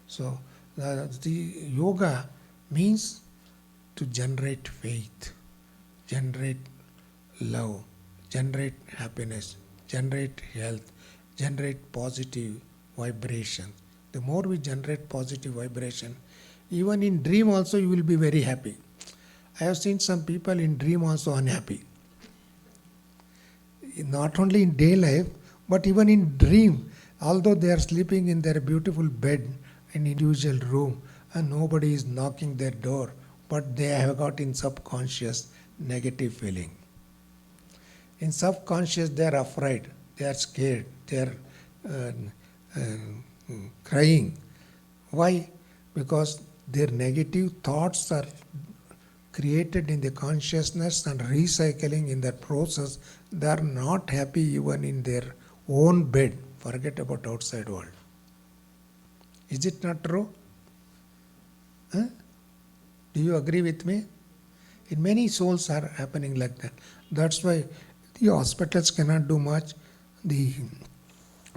So the yoga means to generate faith, generate love, generate happiness, generate health, generate positive vibration. The more we generate positive vibration, even in dream also you will be very happy. I have seen some people in dream also unhappy. Not only in day life, but even in dream, although they are sleeping in their beautiful bed in individual room and nobody is knocking their door, but they have got in subconscious negative feeling. In subconscious they are afraid, they are scared, they are crying. Why? Because their negative thoughts are created in the consciousness and recycling in that process. They are not happy even in their own bed. Forget about outside world. Is it not true? Huh? Do you agree with me? In many souls are happening like that. That's why the hospitals cannot do much, the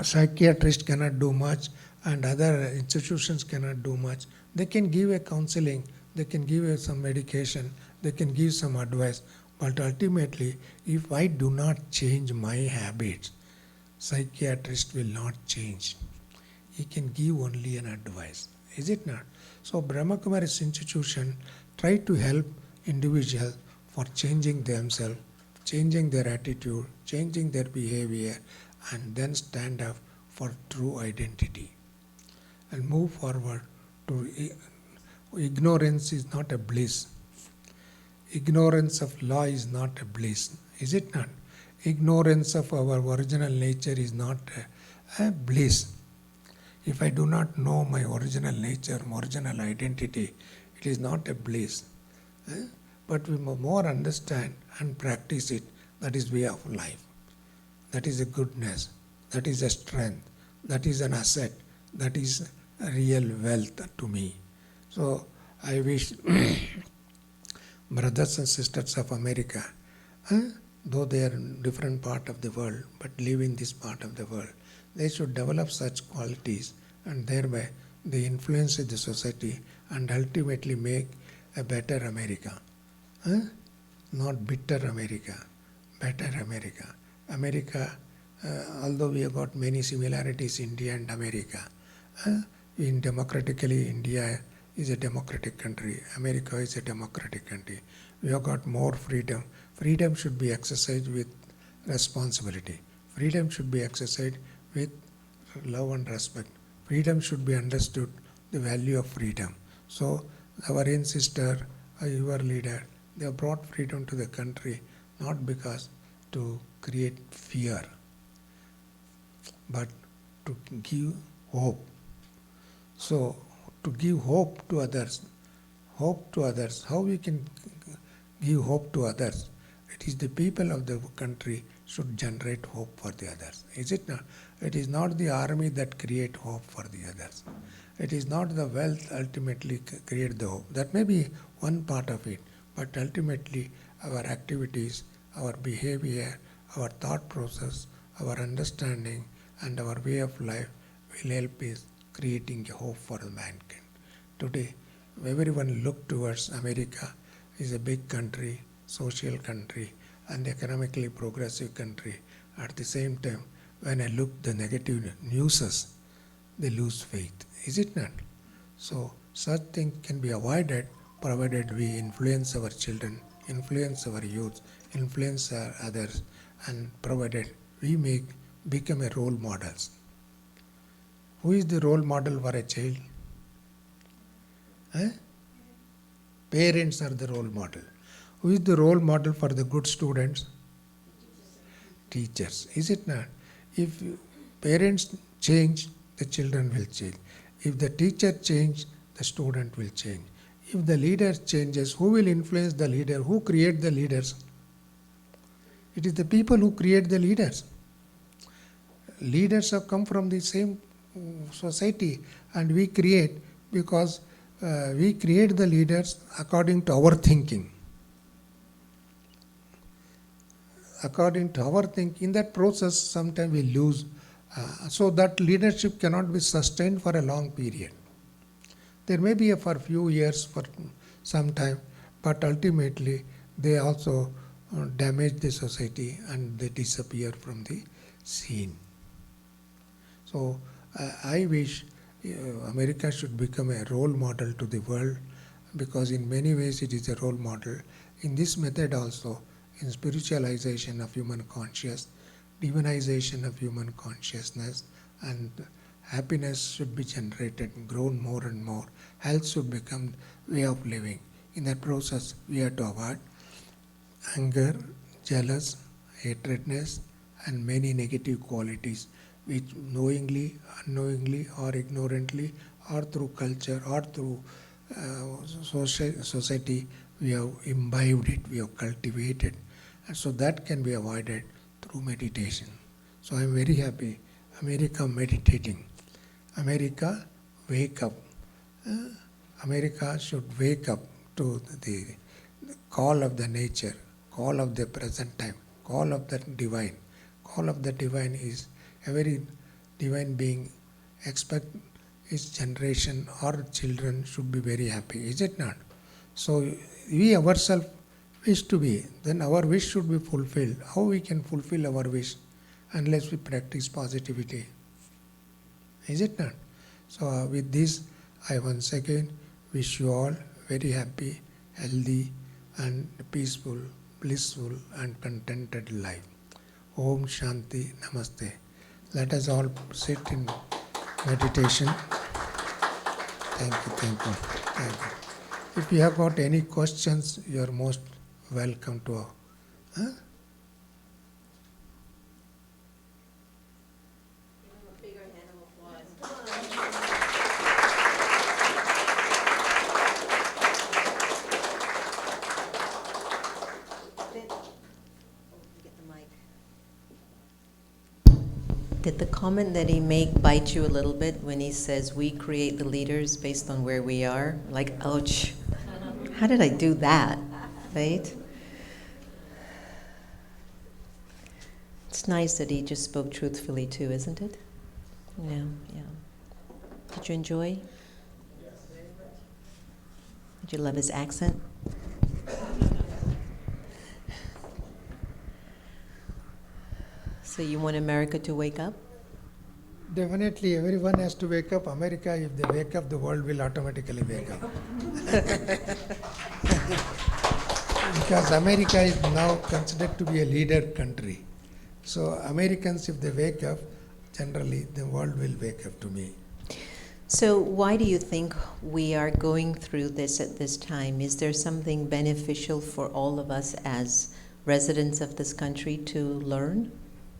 psychiatrist cannot do much, and other institutions cannot do much. They can give a counseling, they can give you some medication, they can give some advice, but ultimately, if I do not change my habits, psychiatrist will not change. He can give only an advice. Is it not? So Brahma Kumaris institution try to help individuals for changing themselves, changing their attitude, changing their behavior, and then stand up for true identity and move forward to ignorance is not a bliss. Ignorance of law is not a bliss. Is it not? Ignorance of our original nature is not a bliss. If I do not know my original nature, my original identity, it is not a bliss. But we more understand and practice it. That is way of life. That is a goodness. That is a strength. That is an asset. That is a real wealth to me. So I wish brothers and sisters of America, though they are in different part of the world, but live in this part of the world, they should develop such qualities and thereby they influence the society and ultimately make a better America. Not bitter America, better America. America, although we have got many similarities, India and America, in democratically India is a democratic country, America is a democratic country. We have got more freedom. Freedom should be exercised with responsibility. Freedom should be exercised with love and respect. Freedom should be understood, the value of freedom. So our ancestor, your leader, they have brought freedom to the country not because to create fear, but to give hope. So to give hope to others, how we can give hope to others? It is the people of the country should generate hope for the others. Is it not? It is not the army that create hope for the others. It is not the wealth ultimately create the hope. That may be one part of it, but ultimately our activities, our behavior, our thought process, our understanding and our way of life will help us creating a hope for mankind. Today, everyone look towards America is a big country, social country, and economically progressive country. At the same time, when I look the negative newses, they lose faith. Is it not? So such things can be avoided provided we influence our children, influence our youth, influence our others, and provided we become a role models. Who is the role model for a child? Parents are the role model. Who is the role model for the good students? Teachers. Is it not? If parents change, the children will change. If the teacher change, the student will change. If the leader changes, who will influence the leader? Who create the leaders? It is the people who create the leaders. Leaders have come from the same society, and we create because we create the leaders according to our thinking. According to our thinking, in that process, sometimes we lose. So that leadership cannot be sustained for a long period. There may be for a few years, for some time, but ultimately they also damage the society and they disappear from the scene. So I wish America should become a role model to the world, because in many ways it is a role model. In this method also, in spiritualization of human consciousness, divinization of human consciousness, and happiness should be generated, grown more and more. Health should become way of living. In that process, we have to avoid anger, jealous, hatredness, and many negative qualities which knowingly, unknowingly, or ignorantly, or through culture, or through society, we have imbibed it, we have cultivated. And so that can be avoided through meditation. So I am very happy. America meditating. America, wake up. America should wake up to the call of the nature, call of the present time, call of the divine. Call of the divine is every divine being expect his generation or children should be very happy, is it not? So we ourselves wish to be, then our wish should be fulfilled. How we can fulfill our wish unless we practice positivity? Is it not? So with this, I once again wish you all very happy, healthy, and peaceful, blissful, and contented life. Om Shanti Namaste. Let us all sit in meditation. Thank you, thank you, thank you. If you have got any questions, you are most welcome to. Did the comment that he made bite you a little bit when he says we create the leaders based on where we are? Like, ouch, how did I do that, right? It's nice that he just spoke truthfully too, isn't it? Yeah, yeah. Did you enjoy? Did you love his accent? So you want America to wake up? Definitely, everyone has to wake up. America, if they wake up, the world will automatically wake up. Because America is now considered to be a leader country. So Americans, if they wake up, generally the world will wake up to me. So why do you think we are going through this at this time? Is there something beneficial for all of us as residents of this country to learn?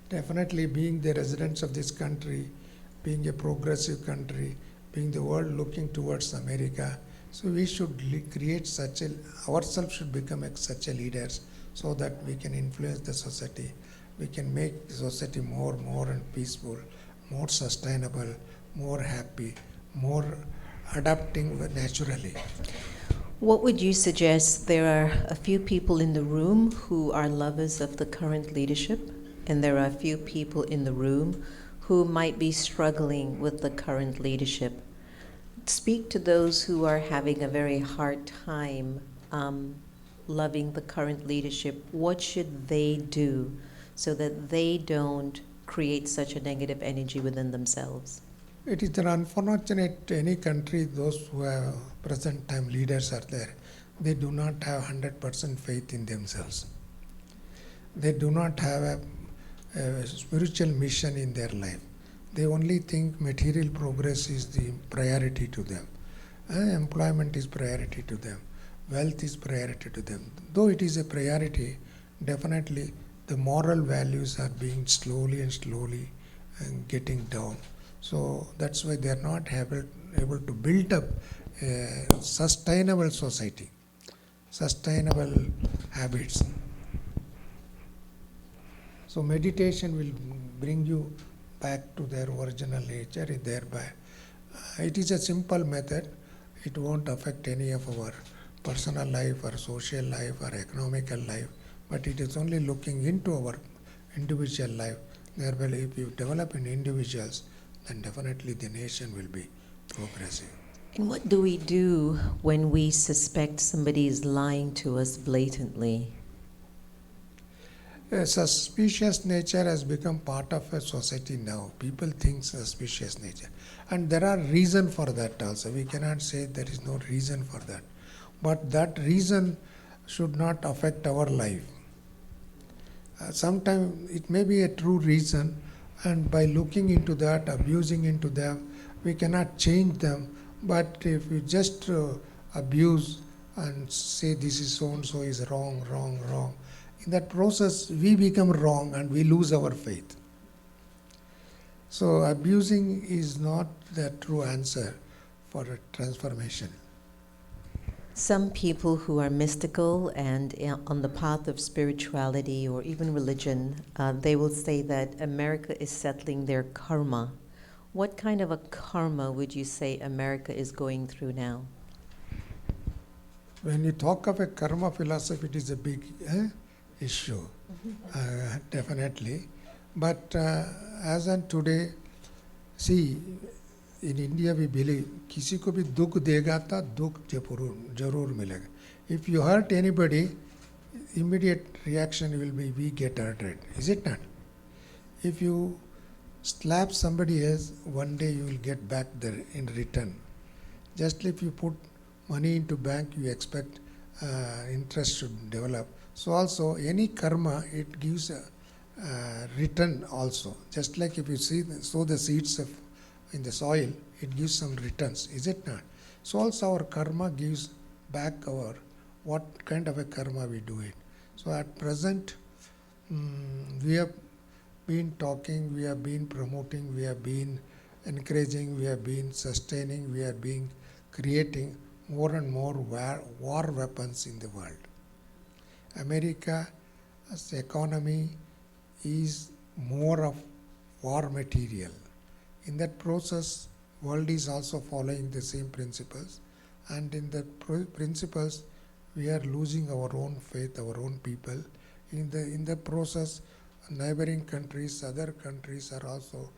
Definitely, being the residents of this country, being a progressive country, being the world looking towards America, so we should create such a, ourselves should become such a leaders so that we can influence the society. We can make the society more and peaceful, more sustainable, more happy, more adapting naturally. What would you suggest? There are a few people in the room who are lovers of the current leadership, and there are a few people in the room who might be struggling with the current leadership. Speak to those who are having a very hard time loving the current leadership. What should they do so that they don't create such a negative energy within themselves? It is unfortunate any country, those who have present time leaders are there, they do not have 100% faith in themselves. They do not have a spiritual mission in their life. They only think material progress is the priority to them. Employment is priority to them. Wealth is priority to them. Though it is a priority, definitely the moral values are being slowly getting down. So that's why they are not able to build up sustainable society, sustainable habits. So meditation will bring you back to their original nature, thereby. It is a simple method. It won't affect any of our personal life or social life or economical life, but it is only looking into our individual life. Thereby, if you develop in individuals, then definitely the nation will be progressive. And what do we do when we suspect somebody is lying to us blatantly? A suspicious nature has become part of a society now. People think suspicious nature. And there are reasons for that also. We cannot say there is no reason for that. But that reason should not affect our life. Sometimes it may be a true reason, and by looking into that, abusing into them, we cannot change them. But if you just abuse and say this is so and so is wrong, in that process we become wrong and we lose our faith. So abusing is not the true answer for a transformation. Some people who are mystical and on the path of spirituality or even religion, they will say that America is settling their karma. What kind of a karma would you say America is going through now? When you talk of a karma philosophy, it is a big issue, definitely. But as on today, see, in India we believe किसी को भी दुख देगा तो दुख जरूर मिलेगा. If you hurt anybody, immediate reaction will be we get hurted. Is it not? If you slap somebody else, one day you will get back there in return. Just if you put money into bank, you expect interest should develop. So also any karma, it gives a return also. Just like if you sow the seeds in the soil, it gives some returns, is it not? So also our karma gives back our what kind of a karma we do it. So at present, we have been talking, we have been promoting, we have been encouraging, we have been sustaining, we have been creating more and more war weapons in the world. America's economy is more of war material. In that process, world is also following the same principles, and in the principles, we are losing our own faith, our own people. In the process, neighboring countries, other countries are also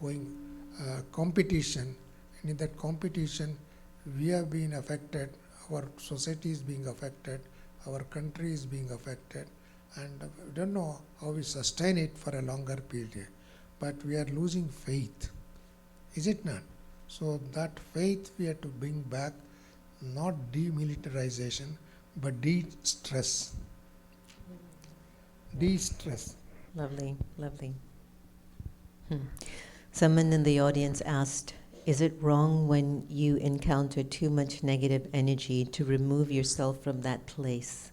going competition, and in that competition, we have been affected. Our society is being affected. Our country is being affected, and we don't know how we sustain it for a longer period. But we are losing faith. Is it not? So that faith we have to bring back, not demilitarization, but de-stress. De-stress. Lovely, lovely. Someone in the audience asked, is it wrong when you encounter too much negative energy to remove yourself from that place?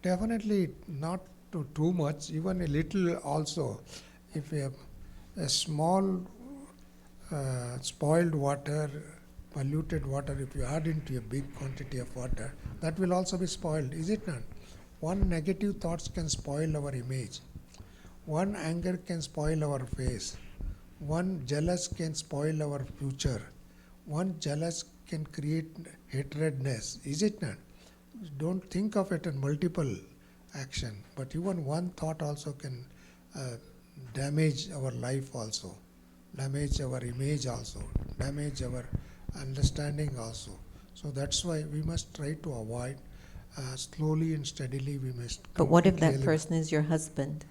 Definitely not too much, even a little also. If you have a small spoiled water, polluted water, if you add into a big quantity of water, that will also be spoiled, is it not? One negative thoughts can spoil our image. One anger can spoil our face. One jealous can spoil our future. One jealous can create hatredness, is it not? Don't think of it in multiple action, but even one thought also can damage our life also, damage our image also, damage our understanding also. So that's why we must try to avoid, slowly and steadily we must. But what if that person is your husband?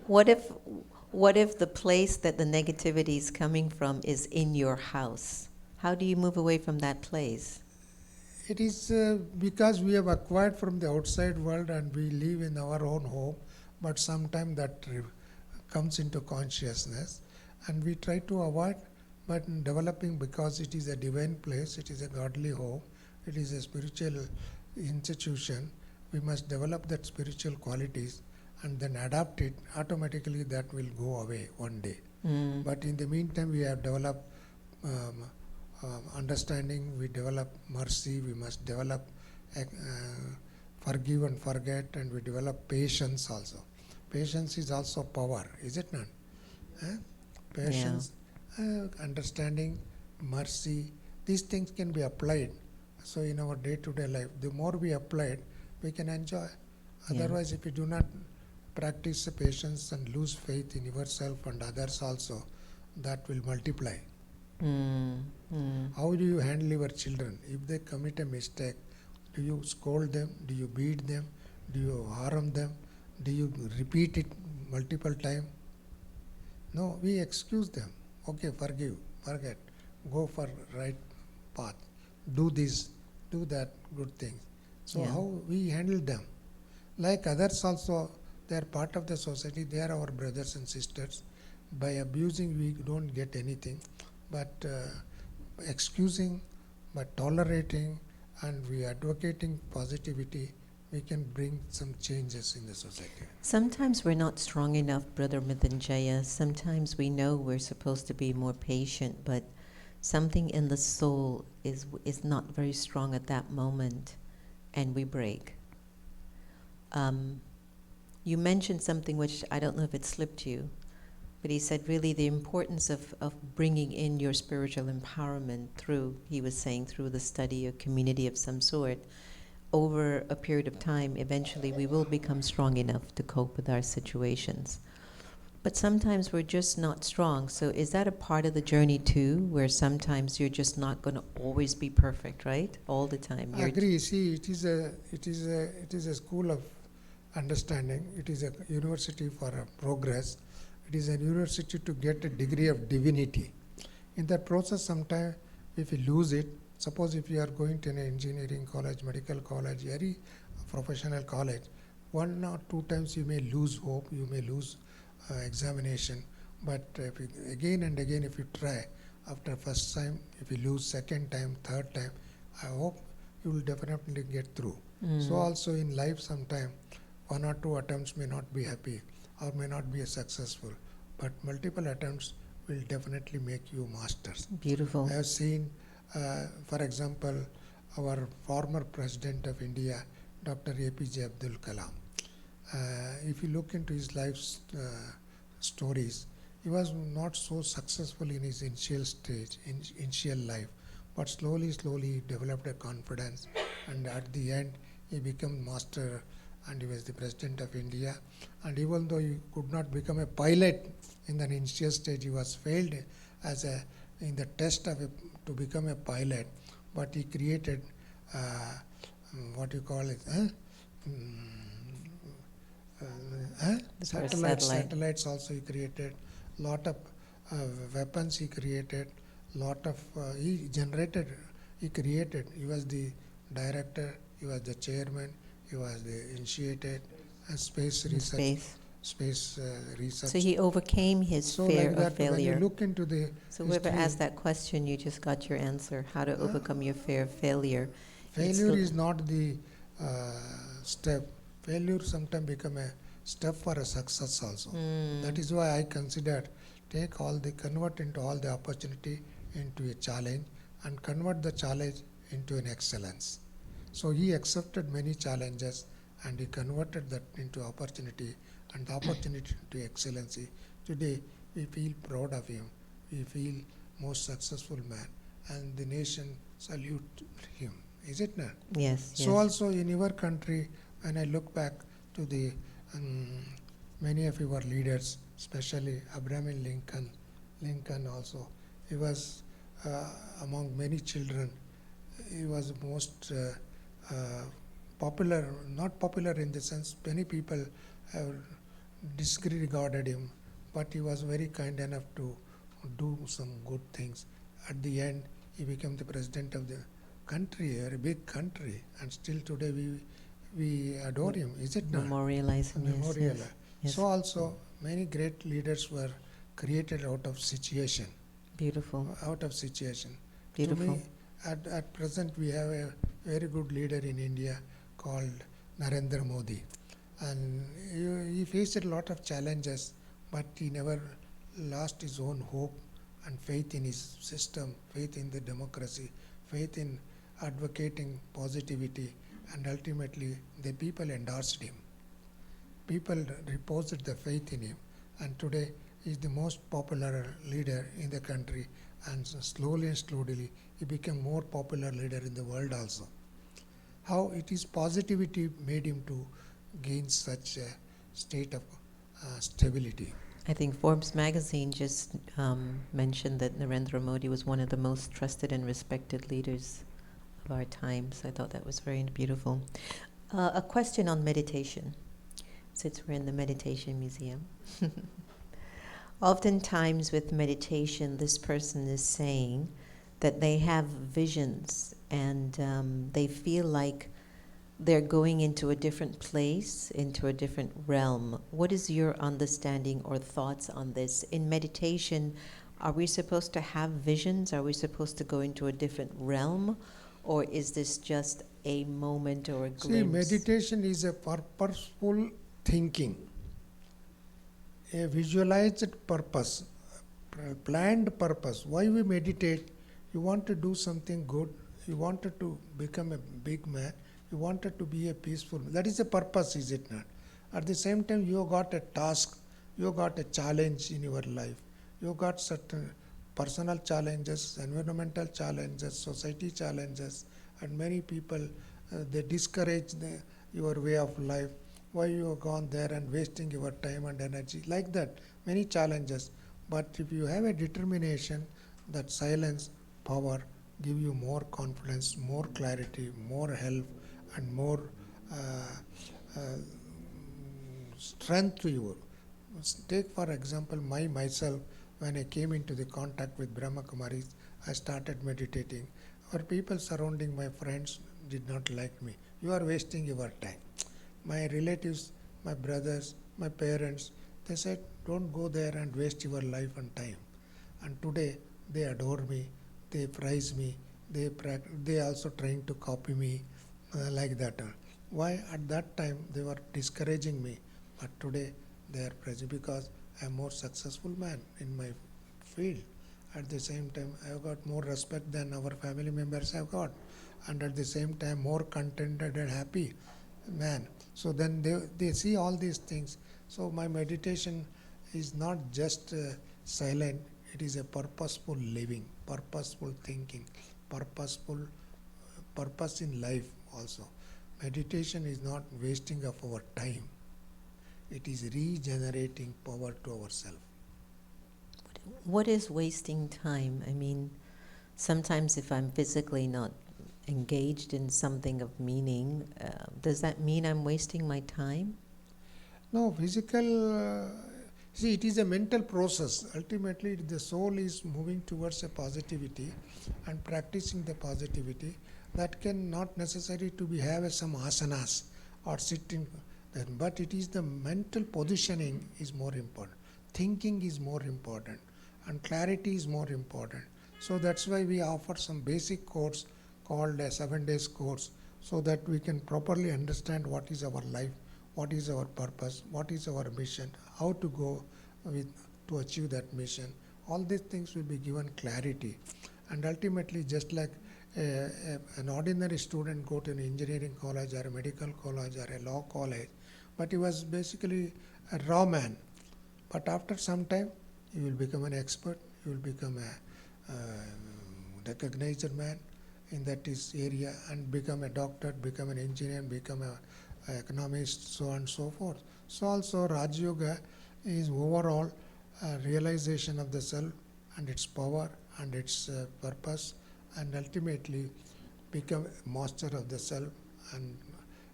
What if the place that the negativity is coming from is in your house? How do you move away from that place? It is because we have acquired from the outside world and we live in our own home, but sometimes that comes into consciousness and we try to avoid, but developing, because it is a divine place, it is a godly home, it is a spiritual institution, we must develop that spiritual qualities and then adapt it. Automatically that will go away one day. But in the meantime we have developed um, understanding, we develop mercy, we must develop forgive and forget, and we develop patience also. Patience is also power, is it not? Eh? Yeah. Patience, understanding, mercy, these things can be applied. So in our day-to-day life, the more we apply it, we can enjoy. Yeah. Otherwise, if you do not practice patience and lose faith in yourself and others also, that will multiply. Mm. Mm. How do you handle your children? If they commit a mistake, do you scold them? Do you beat them? Do you harm them? Do you repeat it multiple times? No, we excuse them. Okay, forgive, forget, go for right path, do this, do that, good things. So Yeah. how we handle them? Like others also, they are part of the society, they are our brothers and sisters. By abusing, we don't get anything, but excusing, but tolerating, and we advocating positivity, we can bring some changes in the society. Sometimes we're not strong enough, Brother Mithanjaya. Sometimes we know we're supposed to be more patient, but something in the soul is not very strong at that moment, and we break. You mentioned something which I don't know if it slipped you, but he said really the importance of bringing in your spiritual empowerment through, he was saying, through the study or community of some sort. Over a period of time, eventually we will become strong enough to cope with our situations. But sometimes we're just not strong. So is that a part of the journey too, where sometimes you're just not going to always be perfect, right? All the time. I agree. See, it is a school of understanding. It is a university for progress. It is a university to get a degree of divinity. In that process, sometimes if you lose it, suppose if you are going to an engineering college, medical college, any professional college, 1 or 2 times you may lose hope, you may lose examination, but if you, again and again if you try, after first time, if you lose second time, third time, I hope you will definitely get through. So also in life sometime 1 or 2 attempts may not be happy or may not be successful, but multiple attempts will definitely make you masters. Beautiful. I have seen, for example, our former President of India, Dr. APJ Abdul Kalam. If you look into his life stories, he was not so successful in his initial stage, initial life, but slowly he developed a confidence, and at the end he became master, and he was the President of India. And even though he could not become a pilot in the initial stage, he was failed as a in the test of to become a pilot, but he created what you call it, satellites also he created, lot of weapons he created, lot of he created. He was the director, he was the chairman, he was the initiated space research. Research. So he overcame his fear like that, of failure. when you look into the so whoever asked that question, you just got your answer. How to overcome your fear of failure. Failure is not the step. Failure sometimes become a step for a success also. That is why I consider convert into all the opportunity into a challenge, and convert the challenge into an excellence. So he accepted many challenges and he converted that into opportunity, and the opportunity to excellency. Today we feel proud of him. We feel most successful man, and the nation salute him. Is it not? Yes. So also in your country, when I look back to the many of your leaders, especially Abraham Lincoln also, he was among many children, he was most popular, not popular in the sense many people have disregarded him, but he was very kind enough to do some good things. At the end, he became the president of the country, a big country, and still today we adore him. Is it not? Memorialize him. Yes. So also many great leaders were created out of situation. Beautiful. Out of situation. Beautiful. To me, at present we have a very good leader in India called Narendra Modi, and he faced a lot of challenges, but he never lost his own hope, and faith in his system, faith in the democracy, faith in advocating positivity, and ultimately the people endorsed him. People reposed the faith in him, and today he is the most popular leader in the country, and slowly and slowly he became more popular leader in the world also. How it is positivity made him to gain such a state of stability. I think Forbes magazine just mentioned that Narendra Modi was one of the most trusted and respected leaders of our times. I thought that was very beautiful. A question on meditation, since we're in the Meditation Museum. Oftentimes with meditation, this person is saying that they have visions and they feel like they're going into a different place, into a different realm. What is your understanding or thoughts on this? In meditation, are we supposed to have visions? Are we supposed to go into a different realm? Or is this just a moment or a glimpse? See, meditation is a purposeful thinking, a visualized purpose, planned purpose. Why we meditate? You want to do something good, you wanted to become a big man, you wanted to be a peaceful man. That is the purpose, is it not? At the same time, you got a task, you got a challenge in your life, you got certain personal challenges, environmental challenges, society challenges, and many people they discourage your way of life. Why you have gone there and wasting your time and energy? Like that, many challenges. But if you have a determination, that silence, power, give you more confidence, more clarity, more help, and more uh, strength to you. Take for example myself, when I came into the contact with Brahma Kumaris, I started meditating. Our people surrounding my friends did not like me. You are wasting your time. My relatives, my brothers, my parents, they said, don't go there and waste your life and time. And today they adore me, they praise me, they also trying to copy me like that. Why at that time they were discouraging me, but today they are praising because I am more successful man in my field. At the same time, I have got more respect than our family members have got, and at the same time more contented and happy man. So then they see all these things. So my meditation is not just silent, it is a purposeful living, purposeful thinking, purpose in life also. Meditation is not wasting of our time, it is regenerating power to ourselves. What is wasting time? I mean, sometimes if I'm physically not engaged in something of meaning, does that mean I'm wasting my time? No, physical, see, it is a mental process. Ultimately, the soul is moving towards a positivity and practicing the positivity. That can not necessary to be have some asanas or sitting, but it is the mental positioning is more important. Thinking is more important, and clarity is more important. So that's why we offer some basic course called a 7 days course, so that we can properly understand what is our life, what is our purpose, what is our mission, how to go to achieve that mission. All these things will be given clarity. And ultimately, just like an ordinary student go to an engineering college or a medical college or a law college, but he was basically a raw man. But after some time, he will become an expert, he will become a recognized man in that is area, and become a doctor, become an engineer, become a economist, so on and so forth. So also Raj Yoga is overall realization of the self and its power and its purpose, and ultimately become master of the self. And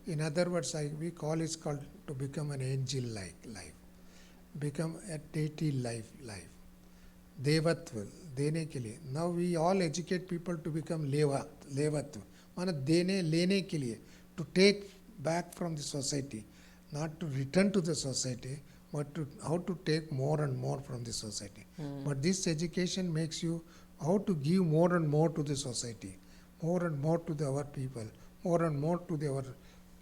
in other words, we call it called to become an angel-like life, become a deity life. देवत्व देने के लिए. Now we all educate people to become लेवत्व, माना देने लेने के लिए, to take back from the society, not to return to the society, but to how to take more and more from the society. But this education makes you how to give more and more to the society, more and more to our people, more and more to our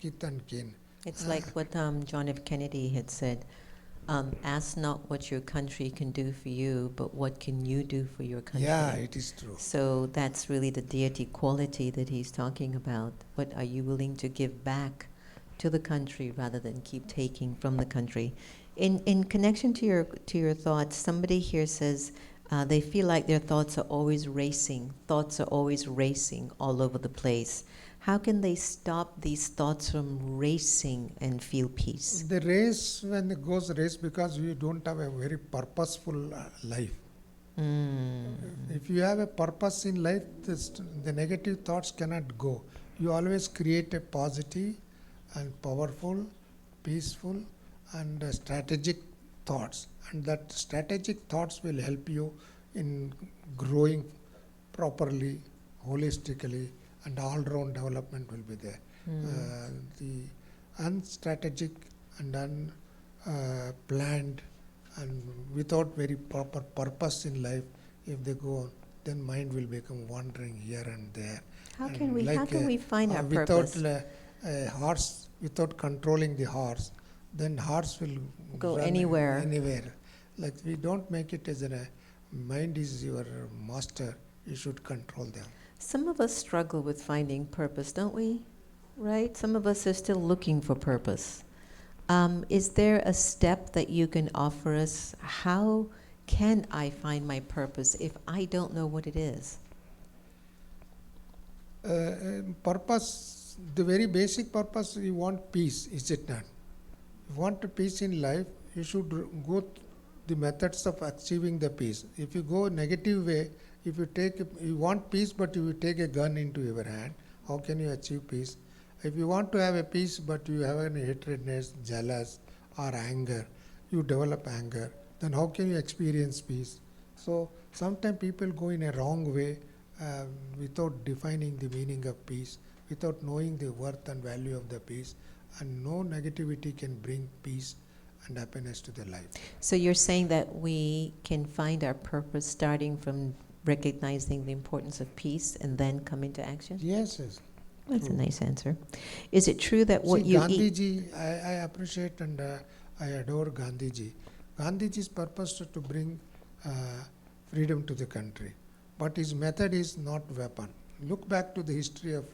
kith and kin. It's like what John F. Kennedy had said, Ask not what your country can do for you, but what can you do for your country. Yeah, it is true. So that's really the deity quality that he's talking about. What are you willing to give back to the country rather than keep taking from the country? In connection to your thoughts, somebody here says they feel like their thoughts are always racing. Thoughts are always racing all over the place. How can they stop these thoughts from racing and feel peace? The race, when it goes race, because you don't have a very purposeful life. If you have a purpose in life, the negative thoughts cannot go. You always create a positive and powerful, peaceful, and strategic thoughts. And that strategic thoughts will help you in growing properly, holistically, and all-round development will be there. The unstrategic and unplanned and without very proper purpose in life, if they go on, then mind will become wandering here and there. How And can we find our without purpose? a horse, without controlling the horse, then horse will Go run anywhere. Anywhere. Like we don't make it as a mind is your master. You should control them. Some of us struggle with finding purpose, don't we? Right? Some of us are still looking for purpose. Is there a step that you can offer us? How can I find my purpose if I don't know what it is? Purpose, the very basic purpose, you want peace, is it not? If you want peace in life, you should go the methods of achieving the peace. If you go negative way, if you want peace but you take a gun into your hand, how can you achieve peace? If you want to have a peace but you have any hatredness, jealous or anger, you develop anger, then how can you experience peace? So sometimes people go in a wrong way without defining the meaning of peace, without knowing the worth and value of the peace, and no negativity can bring peace and happiness to the life. So you're saying that we can find our purpose starting from recognizing the importance of peace and then come into action? Yes, yes. That's True. a nice answer. Is it true that what See, you Gandhi eat... ji, I appreciate and I adore Gandhi ji. Gandhi ji's purpose to bring freedom to the country. But his method is not weapon. Look back to the history of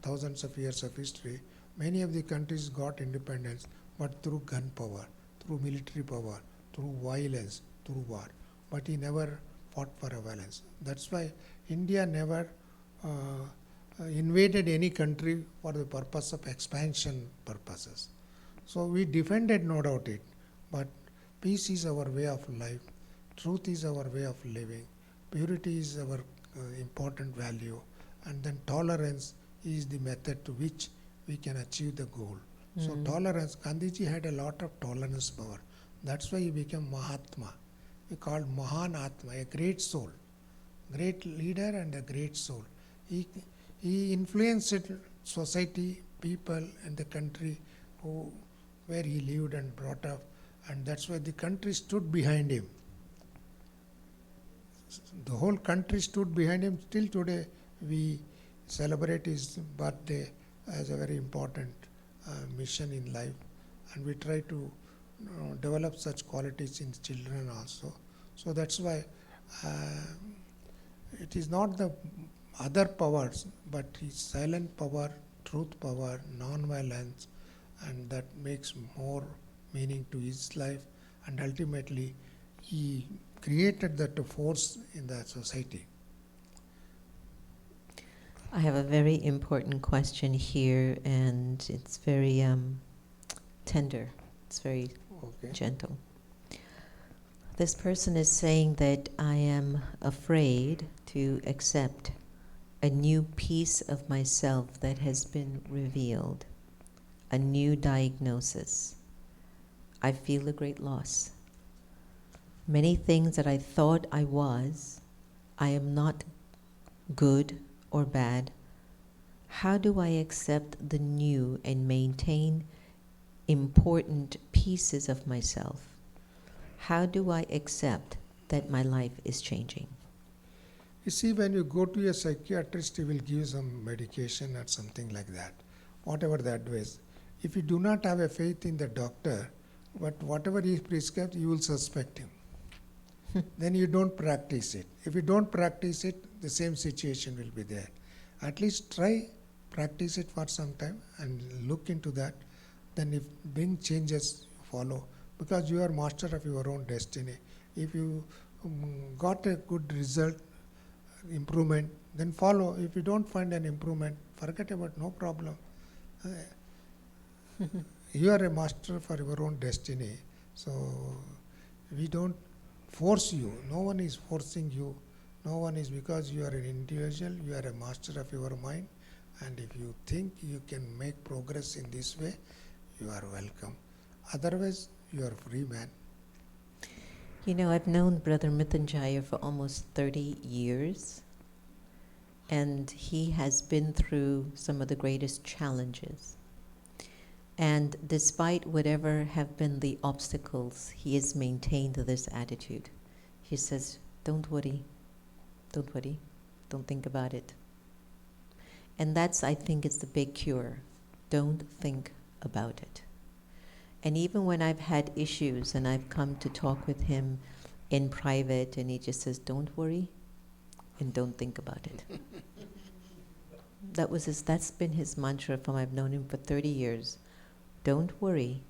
thousands of years of history. Many of the countries got independence, but through gunpower, through military power, through violence, through war. But he never fought for a violence. That's why India never invaded any country for the purpose of expansion purposes. So we defended, no doubt it, but peace is our way of life, truth is our way of living, purity is our important value, and then tolerance is the method to which we can achieve the goal. So tolerance, Gandhiji had a lot of tolerance power. That's why he became Mahatma. He called Mahan Atma, a great soul, great leader and a great soul. He influenced society, people, and the country where he lived and brought up, and that's why the country stood behind him. The whole country stood behind him. Till today, we celebrate his birthday as a very important mission in life, and we try to develop such qualities in children also. So that's why it is not the other powers, but his silent power, truth power, non-violence, and that makes more meaning to his life, and ultimately he created that force in the society. I have a very important question here, and it's very tender. It's very gentle. This person is saying that I am afraid to accept a new piece of myself that has been revealed, a new diagnosis. I feel a great loss. Many things that I thought I was, I am not good or bad. How do I accept the new and maintain important pieces of myself? How do I accept that my life is changing? You see, when you go to a psychiatrist, he will give some medication or something like that, whatever that was. If you do not have a faith in the doctor, but whatever he prescribes, you will suspect him. Then you don't practice it. If you don't practice it, the same situation will be there. At least try, practice it for some time and look into that. Then if bring changes, follow. Because you are master of your own destiny. If you got a good result, improvement, then follow. If you don't find an improvement, forget about, no problem. You are a master for your own destiny. So we don't force you. No one is forcing you. No one is, because you are an individual, you are a master of your mind. And if you think you can make progress in this way, you are welcome. Otherwise, you are a free man. You know, I've known Brother Mrityunjaya for almost 30 years, and he has been through some of the greatest challenges. And despite whatever have been the obstacles, he has maintained this attitude. He says, don't worry, don't worry, don't think about it. And that's, I think, it's the big cure. Don't think about it. And even when I've had issues and I've come to talk with him in private and he just says, don't worry and don't think about it. That's been his mantra from, I've known him for 30 years. Don't worry,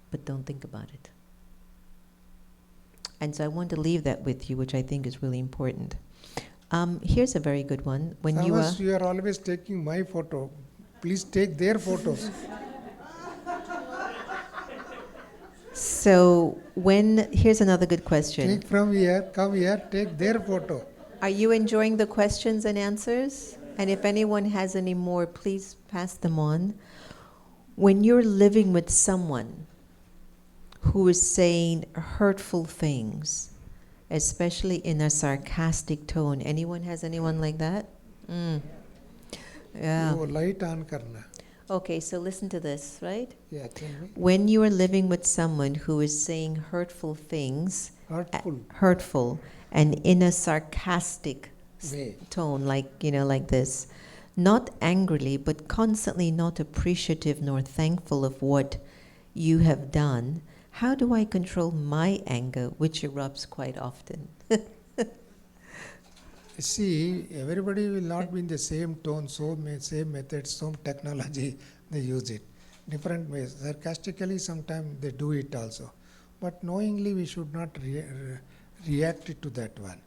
but don't think about it. And so I want to leave that with you, which I think is really important. Here's a very good one. When you are always taking my photo. Please take their photos. So here's another good question. Take from here, come here, take their photo. Are you enjoying the questions and answers? And if anyone has any more, please pass them on. When you're living with someone who is saying hurtful things, especially in a sarcastic tone, anyone has anyone like that? Yeah. Oh, light on karna. Okay, so listen to this, right? Yeah, tell me. When you are living with someone who is saying hurtful things, hurtful, and in a sarcastic way, tone, like this, not angrily, but constantly not appreciative nor thankful of what you have done, how do I control my anger, which erupts quite often? See, everybody will not be in the same tone, same method, same technology, they use it. Different ways. Sarcastically, sometimes they do it also. But knowingly, we should not react to that one.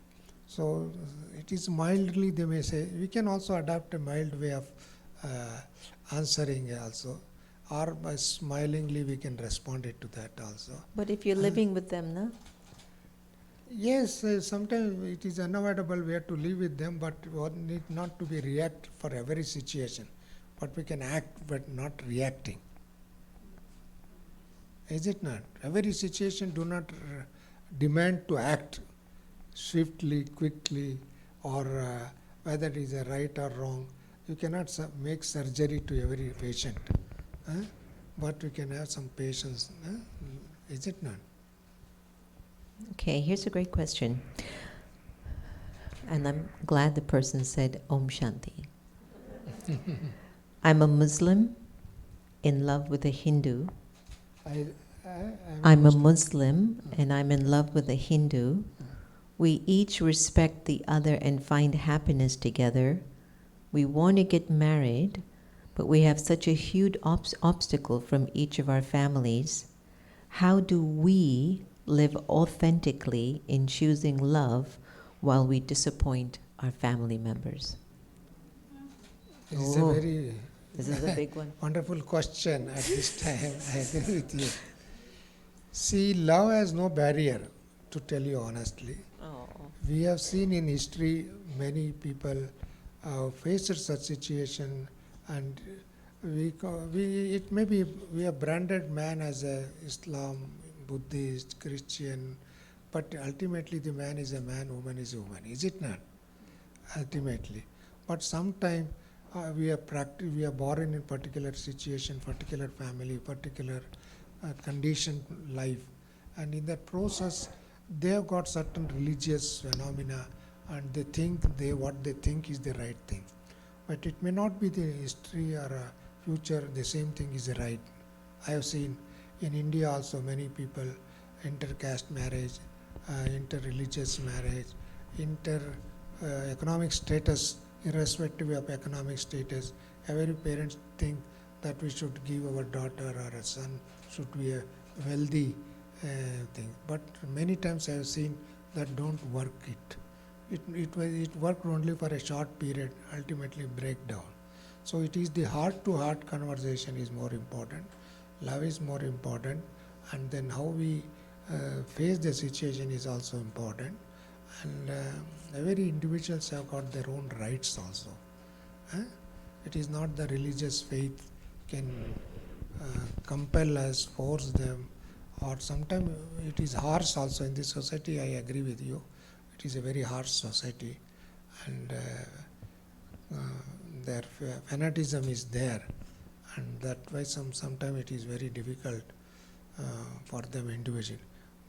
So it is mildly, they may say. We can also adopt a mild way of answering also. Or by smilingly, we can respond it to that also. But if you're living with them, no? Yes, sometimes it is unavoidable. We have to live with them, but one need not to be react for every situation. But we can act, but not reacting. Is it not? Every situation do not demand to act swiftly, quickly, or whether it is a right or wrong. You cannot make surgery to every patient. But we can have some patience. Is it not? Okay, here's a great question. And I'm glad the person said Om Shanti. I'm a Muslim in love with a Hindu. I'm a Muslim and I'm in love with a Hindu. We each respect the other and find happiness together. We want to get married, but we have such a huge obstacle from each of our families. How do we live authentically in choosing love while we disappoint our family members? This is a big one. Wonderful question at this time. I agree with you. See, love has no barrier, to tell you honestly. Oh. We have seen in history many people faced such situation, and it may be we have branded man as a Islam, Buddhist, Christian, but ultimately the man is a man, woman is a woman. Is it not? Ultimately. But sometimes we are born in a particular situation, particular family, particular conditioned life. And in that process, they have got certain religious phenomena and they think what they think is the right thing. But it may not be the history or future, the same thing is the right. I have seen In India also many people intercaste marriage, interreligious marriage, inter economic status, irrespective of economic status. Every parent think that we should give our daughter or a son should be a wealthy thing. But many times I have seen that don't work it. It worked only for a short period, ultimately break down. So it is the heart-to-heart conversation is more important. Love is more important, and then how we face the situation is also important. And every individuals have got their own rights also. Huh? It is not the religious faith can compel us, force them, or sometimes it is harsh also in this society. I agree with you. It is a very harsh society, and their fanaticism is there, and that way sometimes it is very difficult for them individually.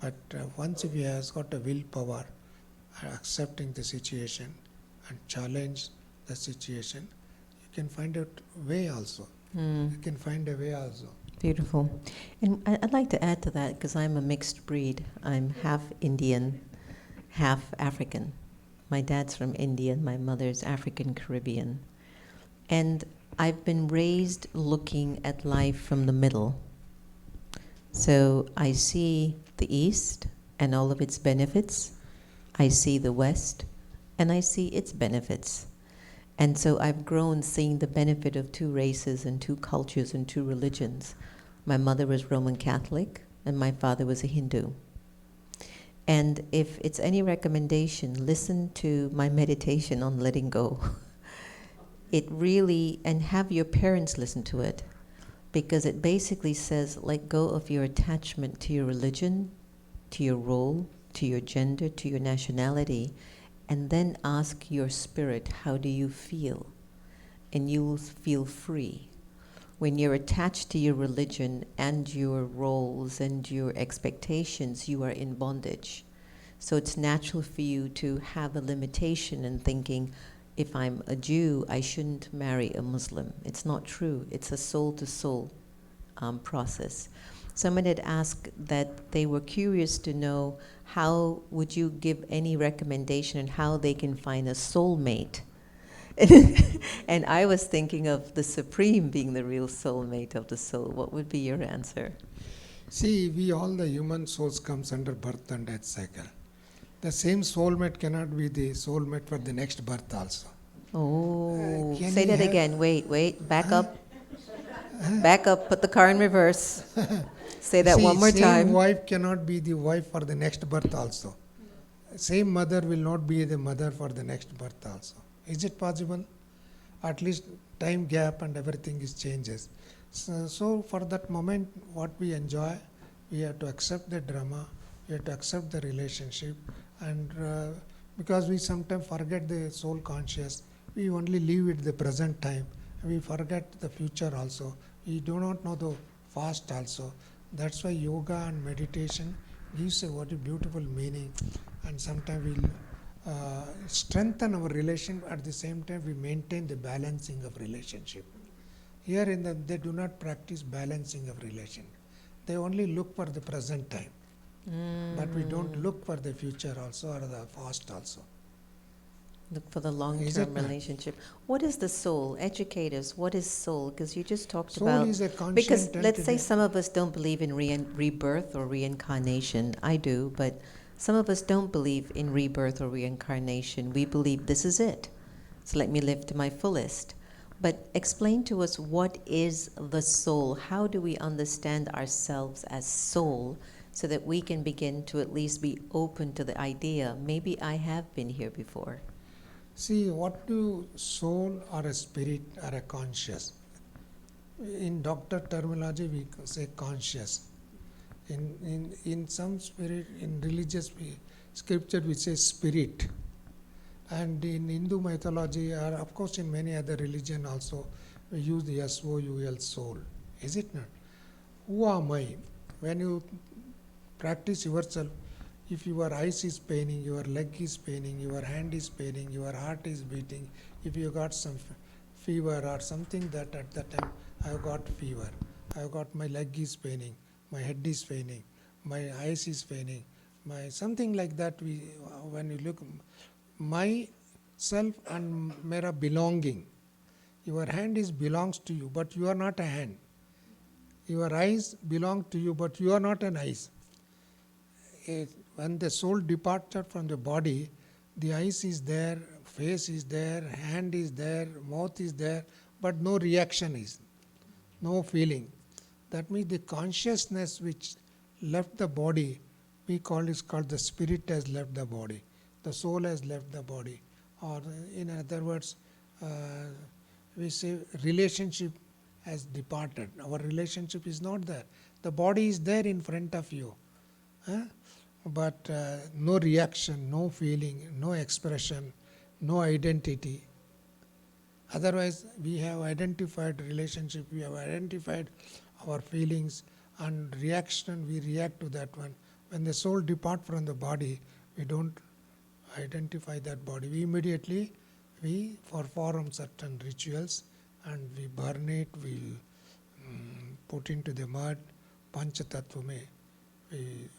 But once if he has got a willpower, accepting the situation and challenge the situation, you can find a way also. You can find a way also. Beautiful. And I'd like to add to that, because I'm a mixed breed. I'm half Indian, half African. My dad's from India, and my mother's African Caribbean. And I've been raised looking at life from the middle. So I see the East and all of its benefits. I see the West and I see its benefits. And so I've grown seeing the benefit of two races and two cultures and two religions. My mother was Roman Catholic and my father was a Hindu. And if it's any recommendation, listen to my meditation on letting go. It really, and have your parents listen to it, because it basically says let go of your attachment to your religion, to your role, to your gender, to your nationality, and then ask your spirit, how do you feel? And you'll feel free. When you're attached to your religion and your roles and your expectations, you are in bondage. So it's natural for you to have a limitation in thinking, if I'm a Jew, I shouldn't marry a Muslim. It's not true. It's a soul-to-soul process. Someone had asked that they were curious to know, how would you give any recommendation on how they can find a soulmate? And I was thinking of the Supreme being the real soulmate of the soul. What would be your answer? See, we all the human souls comes under birth and death cycle. The same soulmate cannot be the soulmate for the next birth also. Oh, Can say we that have- again. Wait, back up. Back up, put the car in reverse. Say that one more same time. wife cannot be the wife for the next birth also. Same mother will not be the mother for the next birth also. Is it possible? At least time gap and everything is changes. So for that moment, what we enjoy, we have to accept the drama, we have to accept the relationship, and because we sometimes forget the soul conscious, we only live with the present time. We forget the future also. We do not know the past also. That's why yoga and meditation gives a what a beautiful meaning, and sometimes we'll strengthen our relation. At the same time, we maintain the balancing of relationship. Here in the, they do not practice balancing of relation. They only look for the present time, but we don't look for the future also or the past also. Look for the Is it long-term not? relationship. What is the soul? Educate us. What is soul? Because you just talked Soul about... is a conscious Because let's say entity. some of us don't believe in rebirth or reincarnation. I do, but some of us don't believe in rebirth or reincarnation. We believe this is it. So let me live to my fullest. But explain to us, what is the soul? How do we understand ourselves as soul so that we can begin to at least be open to the idea, maybe I have been here before? See, what do soul or a spirit or a conscious? In doctor terminology, we say conscious. In some spirit, in religious scripture, we say spirit. And in Hindu mythology, or of course in many other religion also, we use the S-O-U-L, soul. Is it not? Who am I? When you practice yourself, if your eyes is paining, your leg is paining, your hand is paining, your heart is beating, if you got some fever or something, that at that time I have got fever, I have got my leg is paining, my head is paining, my eyes is paining, my something like that. When you look, my self and mera belonging. Your hand is belongs to you, but you are not a hand. Your eyes belong to you, but you are not an eyes. When the soul departed from the body, the eyes is there, face is there, hand is there, mouth is there, but no reaction is, no feeling. That means the consciousness which left the body, we call is called the spirit has left the body, the soul has left the body, or in other words, we say relationship has departed. Our relationship is not there. The body is there in front of you, but no reaction, no feeling, no expression, no identity. Otherwise, we have identified relationship, we have identified our feelings and reaction, we react to that one. When the soul depart from the body, we don't identify that body. We immediately, we perform certain rituals and we burn it, we put into the mud, panchatattva we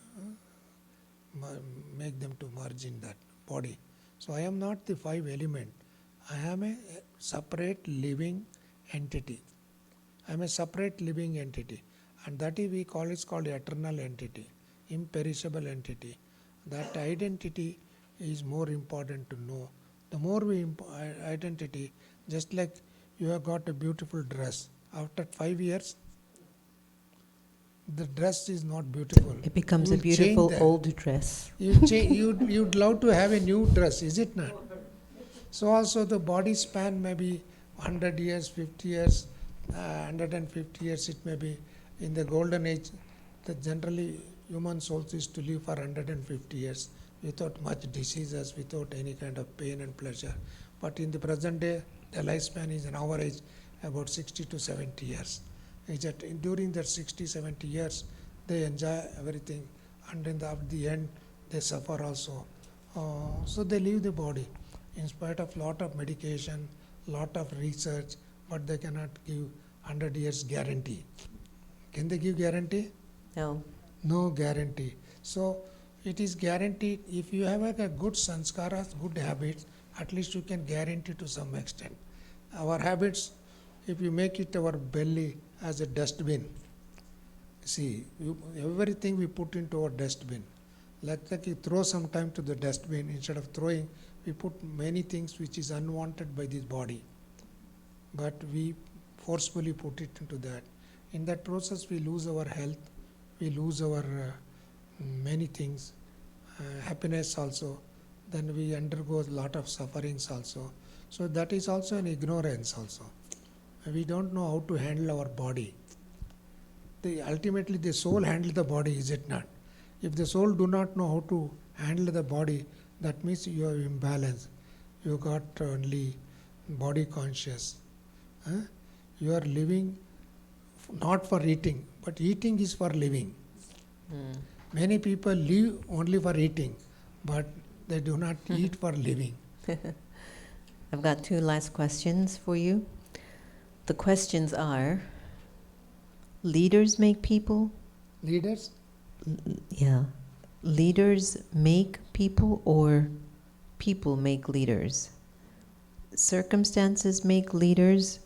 make them to merge in that body. So I am not the five element. I am a separate living entity. I am a separate living entity, and that is we call it's called eternal entity, imperishable entity. That identity is more important to know. The more we identity, just like you have got a beautiful dress. After 5 years, the dress is not beautiful. It becomes You a will beautiful change that. old dress. You'd love to have a new dress, is it not? So also the body span may be 100 years, 50 years, 150 years it may be. In the golden age, that generally human souls is to live for 150 years without much diseases, without any kind of pain and pleasure. But in the present day, the lifespan is an average about 60 to 70 years. Is that during that 60, 70 years, they enjoy everything, and at the end, they suffer also. So they leave the body in spite of lot of medication, lot of research, but they cannot give 100 years guarantee. Can they give guarantee? No. No guarantee. So it is guaranteed if you have a good sanskaras, good habits, at least you can guarantee to some extent. Our habits, if you make it our belly as a dustbin, see, everything we put into our dustbin. Like you throw some time to the dustbin, instead of throwing, we put many things which is unwanted by this body. But we forcefully put it into that. In that process, we lose our health, we lose our many things, happiness also. Then we undergo a lot of sufferings also. So that is also an ignorance also. We don't know how to handle our body. Ultimately, the soul handles the body, is it not? If the soul do not know how to handle the body, that means you are imbalanced. You got only body conscious. You are living not for eating, but eating is for living. Many people live only for eating, but they do not eat for living. I've got two last questions for you. The questions are, leaders make people? Leaders? Yeah. Leaders make people or people make leaders? Circumstances make leaders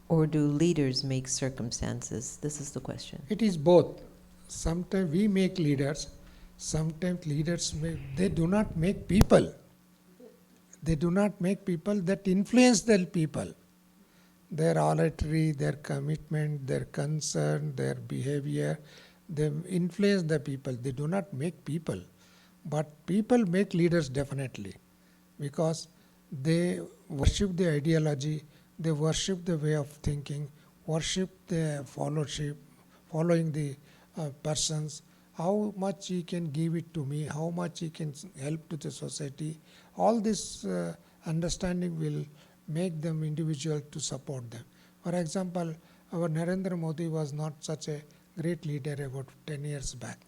or do leaders make circumstances? This is the question. It is both. Sometimes we make leaders, sometimes leaders they do not make people. They do not make people that influence the people. Their oratory, their commitment, their concern, their behavior, they influence the people. They do not make people. But people make leaders definitely, because they worship the ideology, they worship the way of thinking, worship the following the persons, how much he can give it to me, how much he can help to the society. All this understanding will make them individual to support them. For example, our Narendra Modi was not such a great leader about 10 years back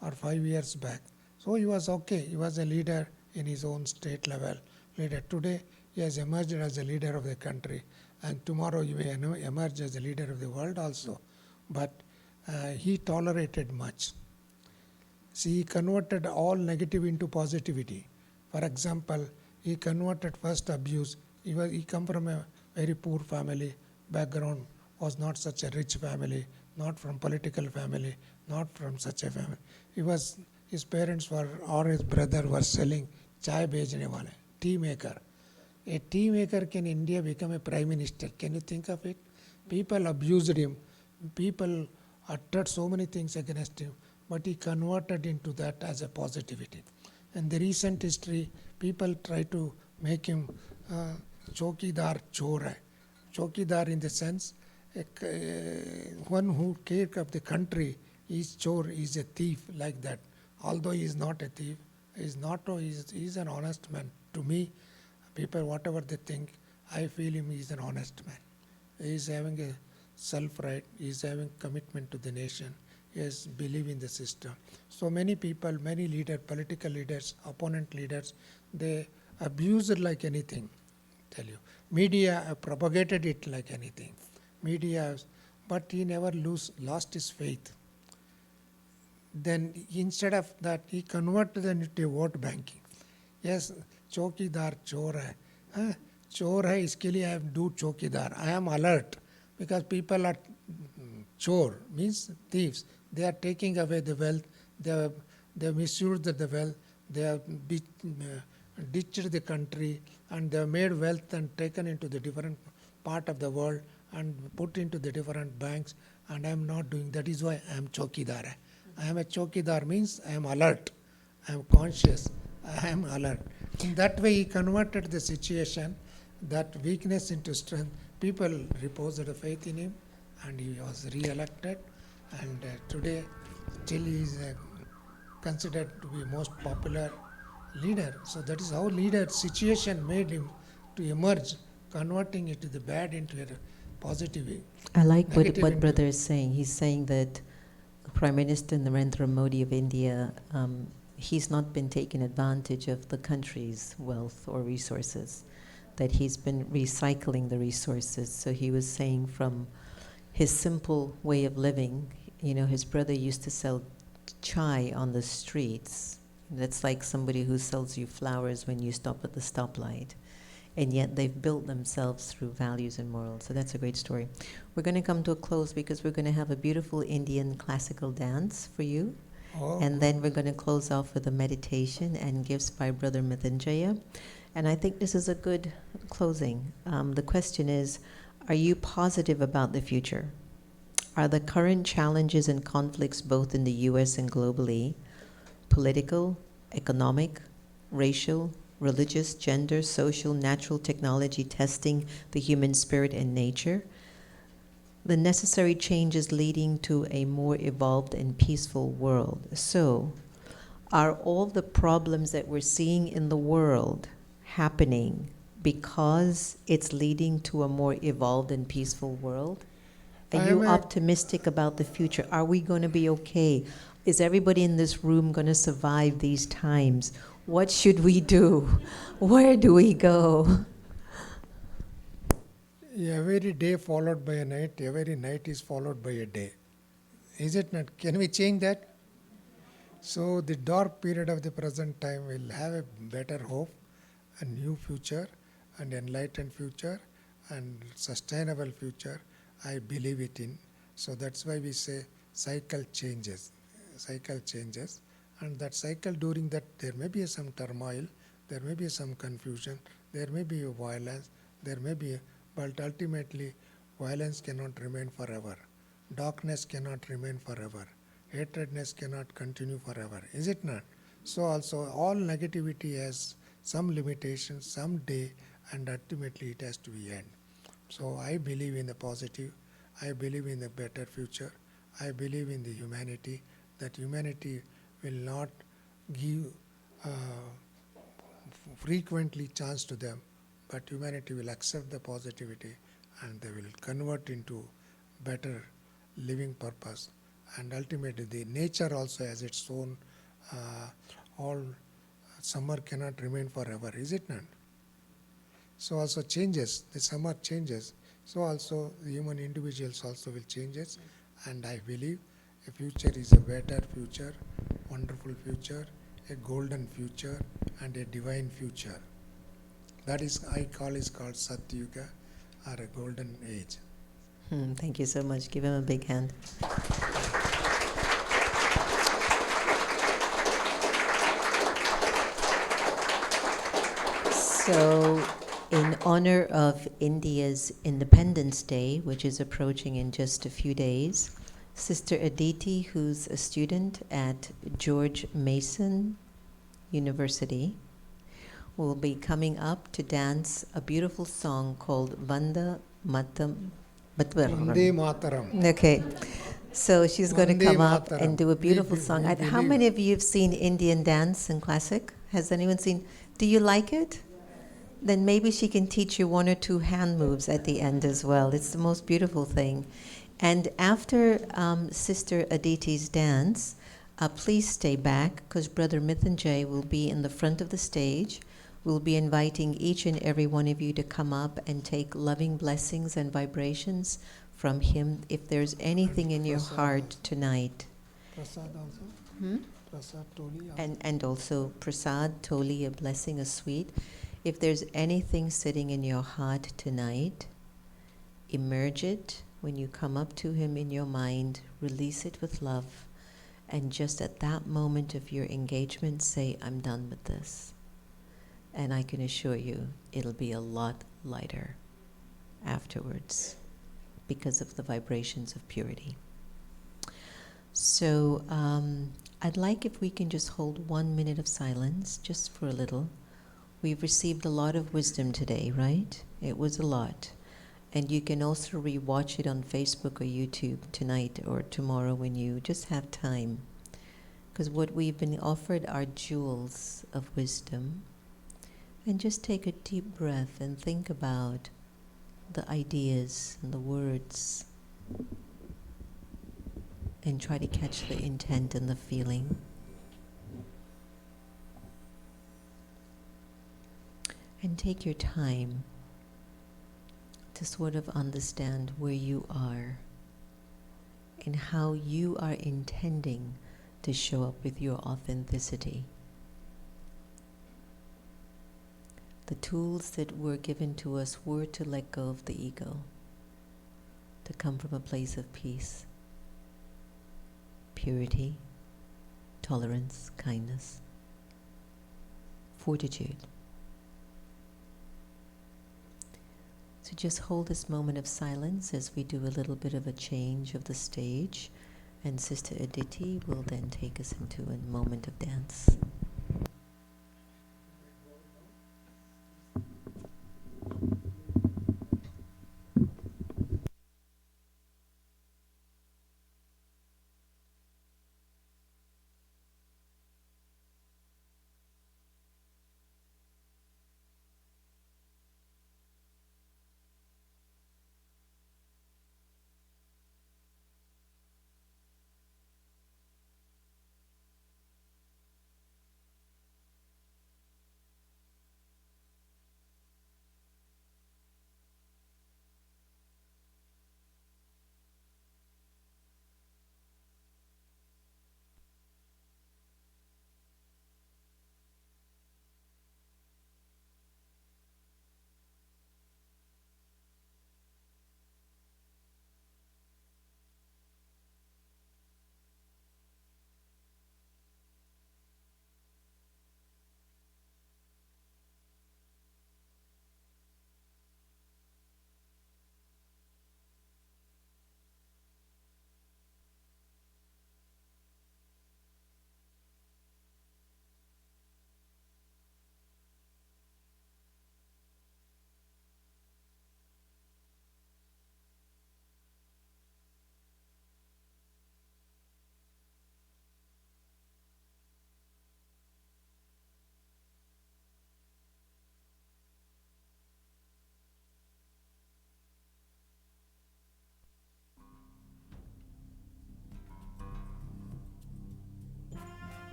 or 5 years back. So he was okay. He was a leader in his own state level. Leader. Today he has emerged as a leader of the country, and tomorrow he may emerge as a leader of the world also. But he tolerated much. See, he converted all negative into positivity. For example, he converted first abuse. He come from a very poor family background, was not such a rich family, not from political family, not from such a family. His parents were, or his brother were selling chai bejne wale, tea maker. A tea maker can India become a prime minister? Can you think of it? People abused him. People uttered so many things against him, but he converted into that as a positivity. In the recent history, people try to make him chokidar chor hai. Chokidar in the sense, one who takes up the country is chor, is a thief, like that. Although he is not a thief, he is an honest man. To me, people, whatever they think, I feel him, he is an honest man. He is having a self-right, he is having commitment to the nation, he has belief in the system. So many people, many leaders, political leaders, opponent leaders, they abuse it like anything, tell you. Media have propagated it like anything. But he never lost his faith. Then instead of that, he converted it into vote banking. Yes, चौकीदार चोर है, हाँ? चोर है इसके लिए I have do चौकीदार. I am alert because people are chor means thieves. They are taking away the wealth. They have misused the wealth. They have ditched the country and they have made wealth and taken into the different part of the world and put into the different banks. And I am not doing that. Is why I am chokidar. I am a chokidar means I am alert. I am conscious. I am alert. In that way, he converted the situation, that weakness into strength. People reposed a faith in him, and he was re-elected. And today, still he is considered to be most popular leader. So that is how leader situation made him to emerge, converting it to the bad into a positive way. I like what Negative brother is saying. He's saying that Prime Minister Narendra Modi of India, he's not been taking advantage of the country's wealth or resources, that he's been recycling the resources. So he was saying from his simple way of living, you know, his brother used to sell chai on the streets. That's like somebody who sells you flowers when you stop at the stoplight. And yet they've built themselves through values and morals. So that's a great story. We're going to come to a close because we're going to have a beautiful Indian classical dance for you. Oh, And then we're going to close off with a meditation and gifts by Brother Mrityunjaya. And I think this is a good closing. The question is, are you positive about the future? Are the current challenges and conflicts both in the US and globally, political, economic, racial, religious, gender, social, natural, technology, testing the human spirit and nature, the necessary changes leading to a more evolved and peaceful world? So, are all the problems that we're seeing in the world happening because it's leading to a more evolved and peaceful world? Are you optimistic about the future? Are we going to be okay? Is everybody in this room going to survive these times? What should we do? Where do we go? every day followed by a night, every night is followed by a day. Is it not? Can we change that? So the dark period of the present time will have a better hope, a new future, and enlightened future, and sustainable future. I believe it in. So that's why we say cycle changes. Cycle changes. And that cycle, during that, there may be some turmoil, there may be some confusion, there may be a violence, there may be but ultimately violence cannot remain forever. Darkness cannot remain forever. Hatredness cannot continue forever. Is it not? So also all negativity has some limitations, some day, and ultimately it has to be end. So I believe in the positive. I believe in a better future. I believe in the humanity, that humanity will not give frequently chance to them, but humanity will accept the positivity and they will convert into better living purpose. And ultimately the nature also has its own, all summer cannot remain forever, is it not? So also changes, the summer changes. So also the human individuals also will changes, and I believe A future is a better future, wonderful future, a golden future, and a divine future. That is, I call is called Satyuga, or a golden age. Thank you so much. Give him a big hand. So, in honor of India's Independence Day, which is approaching in just a few days, Sister Aditi, who's a student at George Mason University, will be coming up to dance a beautiful song called Vande Vande Mataram. Mataram. Okay, so she's going to Vande come up Mataram. and do a beautiful We song. How believe. many of you have seen Indian dance and classic? Has anyone seen? Do you like it? Then maybe she can teach you one or two hand moves at the end as well. It's the most beautiful thing. And after Sister Aditi's dance, please stay back because Brother Mithunjay will be in the front of the stage. We'll be inviting each and every one of you to come up and take loving blessings and vibrations from him. If there's anything in your heart tonight, Prasad also? Prasad Toli also? and also prasad, toli, a blessing, a sweet. If there's anything sitting in your heart tonight, emerge it when you come up to him in your mind, release it with love, and just at that moment of your engagement, say, I'm done with this. And I can assure you, it'll be a lot lighter afterwards because of the vibrations of purity. So I'd like if we can just hold 1 minute of silence, just for a little. We've received a lot of wisdom today, right? It was a lot. And you can also re-watch it on Facebook or YouTube tonight or tomorrow when you just have time. Because what we've been offered are jewels of wisdom. And just take a deep breath and think about the ideas and the words. And try to catch the intent and the feeling. And take your time to sort of understand where you are and how you are intending to show up with your authenticity. The tools that were given to us were to let go of the ego, to come from a place of peace, purity, tolerance, kindness, fortitude. So just hold this moment of silence as we do a little bit of a change of the stage, and Sister Aditi will then take us into a moment of dance.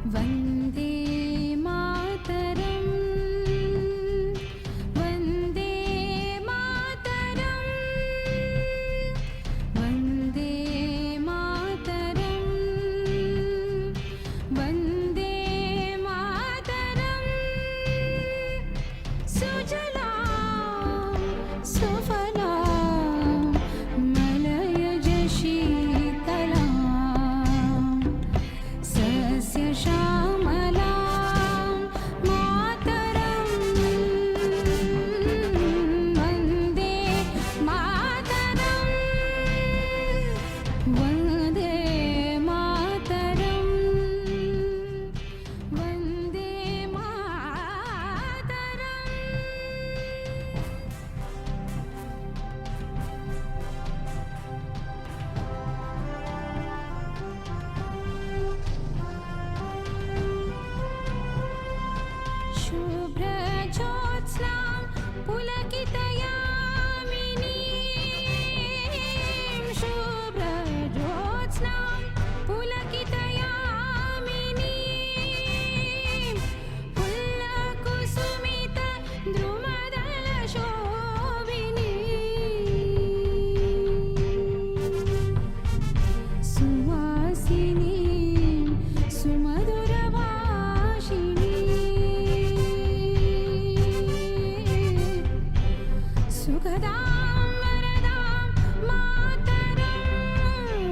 Vande Mataram. सुखदां वरदां मातरं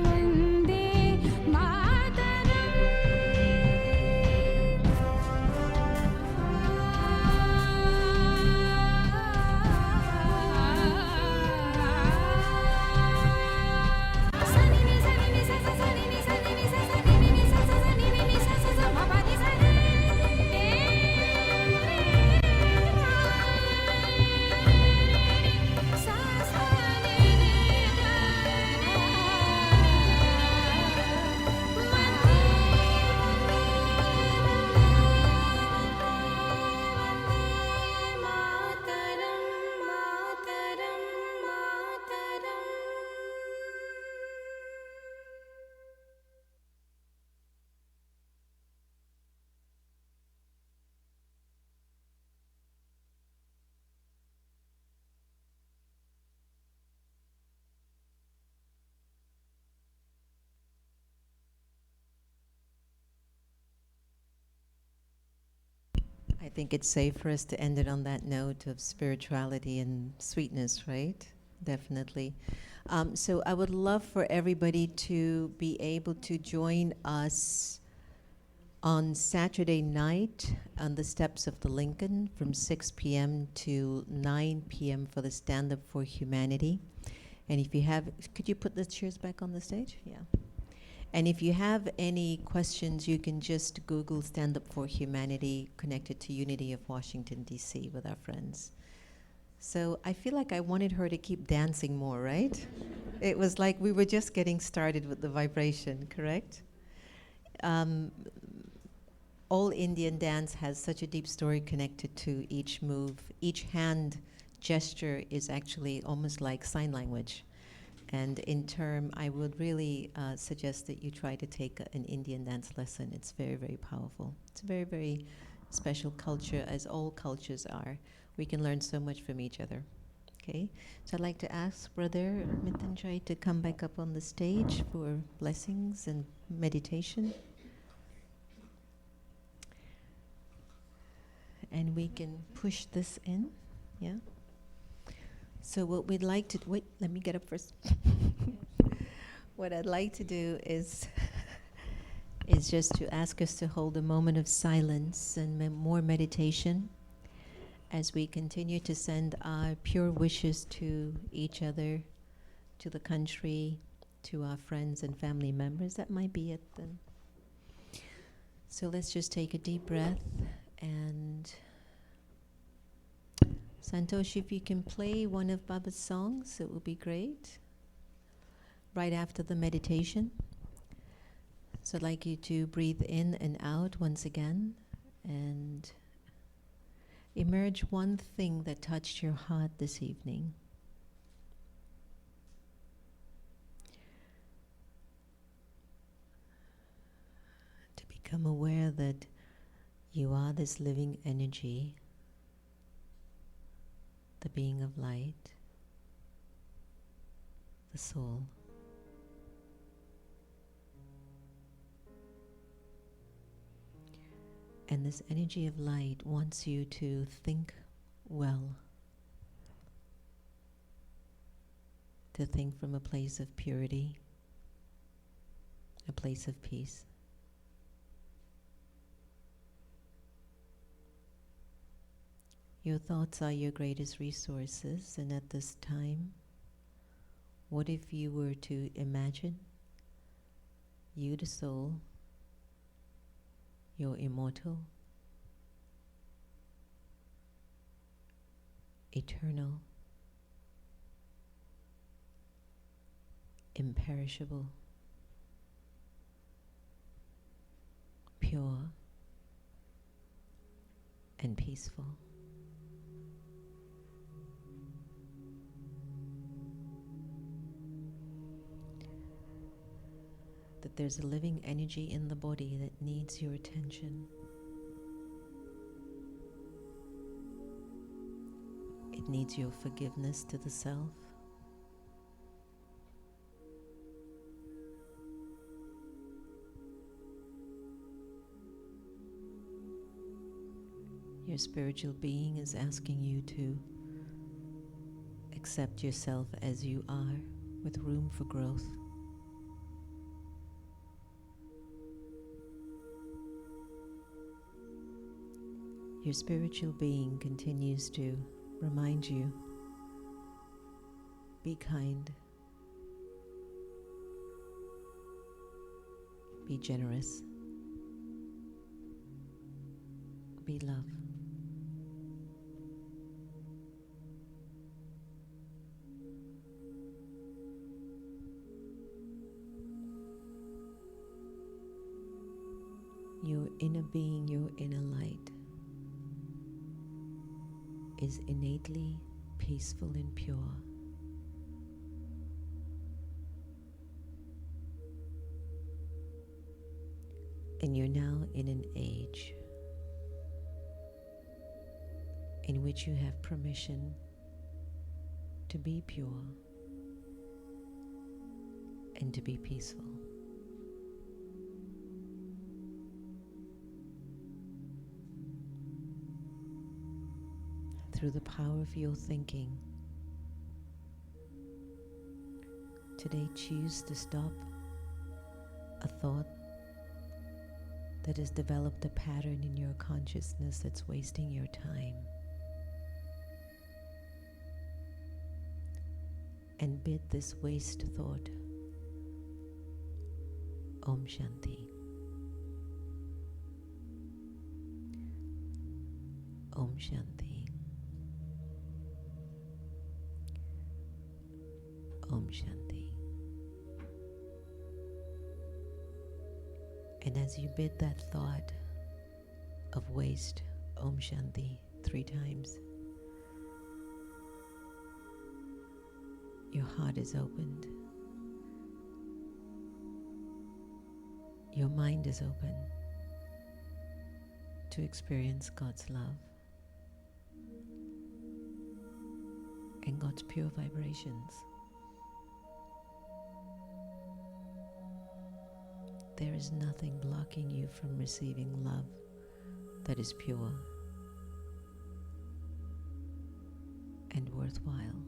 वन्दे I think it's safe for us to end it on that note of spirituality and sweetness, right? Definitely. So I would love for everybody to be able to join us on Saturday night on the steps of the Lincoln from 6 p.m. to 9 p.m. for the Stand Up for Humanity. And if you have, could you put the chairs back on the stage? Yeah. And if you have any questions, you can just Google Stand Up for Humanity connected to Unity of Washington, D.C. with our friends. So I feel like I wanted her to keep dancing more, right? It was like we were just getting started with the vibration, correct? All Indian dance has such a deep story connected to each move. Each hand gesture is actually almost like sign language. And in term, I would really suggest that you try to take an Indian dance lesson. It's very, very powerful. It's a very, very special culture, as all cultures are. We can learn so much from each other. Okay, so I'd like to ask Brother Mrityunjay to come back up on the stage for blessings and meditation. And we can push this in, yeah? So what we'd like to, wait, let me get up first. What I'd like to do is just to ask us to hold a moment of silence and more meditation as we continue to send our pure wishes to each other, to the country, to our friends and family members. That might be it then. So let's just take a deep breath, and Santosh, if you can play one of Baba's songs, it would be great. Right after the meditation. So I'd like you to breathe in and out once again and emerge one thing that touched your heart this evening. To become aware that you are this living energy, the being of light, the soul. And this energy of light wants you to think well, to think from a place of purity, a place of peace. Your thoughts are your greatest resources, and at this time, what if you were to imagine you, the soul, you're immortal, eternal, imperishable, pure, and peaceful. That there's a living energy in the body that needs your attention. It needs your forgiveness to the self. Your spiritual being is asking you to Accept yourself as you are, with room for growth. Your spiritual being continues to remind you, be kind, be generous, be love. Your inner being, your inner light, is innately peaceful and pure. And you're now in an age in which you have permission to be pure and to be peaceful. Through the power of your thinking, today choose to stop a thought that has developed a pattern in your consciousness that's wasting your time. And bid this waste thought, Om Shanti. Om Shanti. Om Shanti. And as you bid that thought of waste, Om Shanti, 3 times, your heart is opened. Your mind is open to experience God's love and God's pure vibrations. There is nothing blocking you from receiving love that is pure and worthwhile.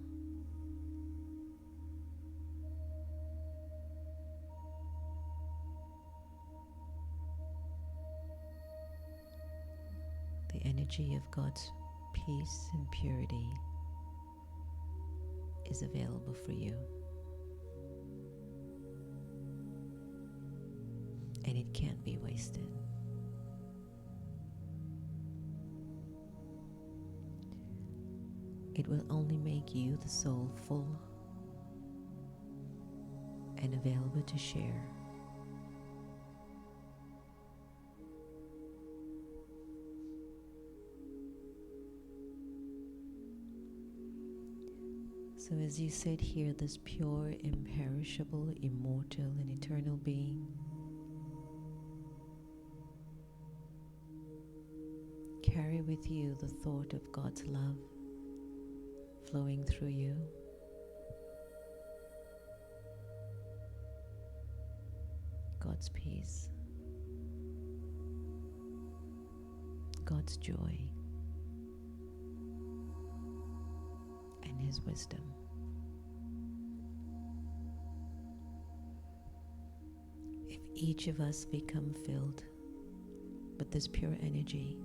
The energy of God's peace and purity is available for you. And it can't be wasted. It will only make you, the soul, full and available to share. So as you sit here, this pure, imperishable, immortal, and eternal being, carry with you the thought of God's love flowing through you. God's peace, God's joy, and His wisdom. If each of us become filled with this pure energy,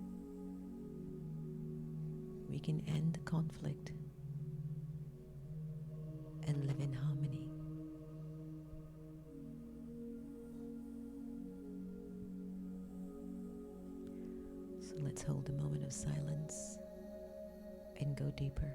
we can end the conflict and live in harmony. So let's hold a moment of silence and go deeper.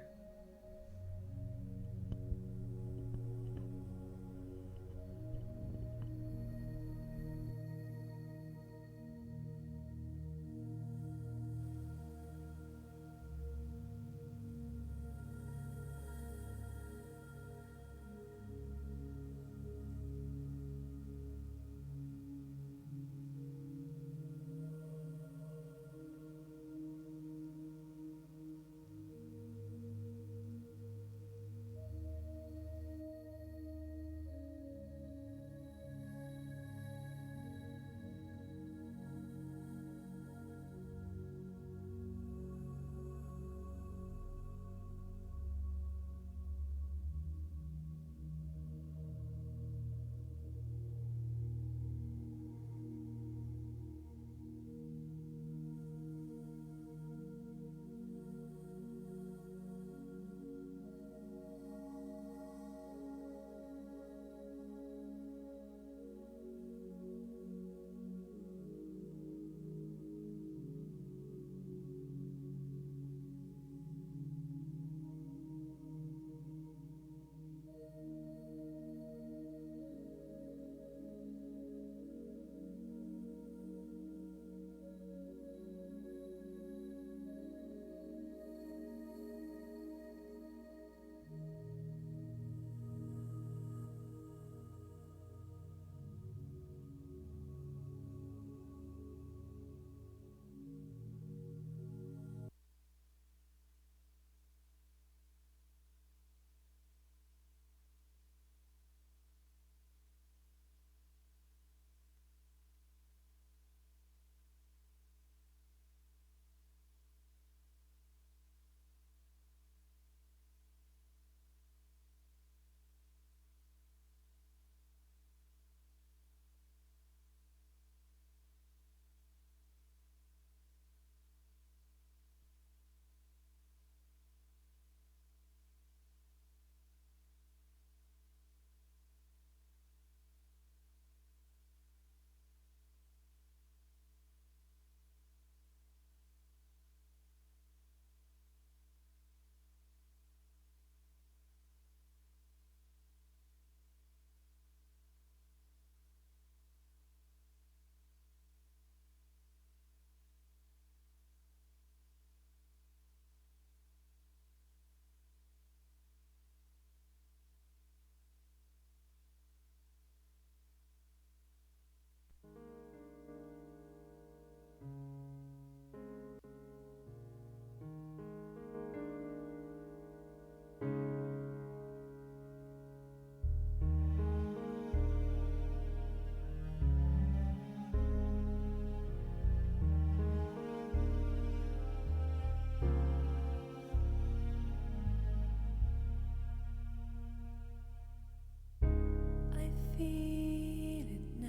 feel it now.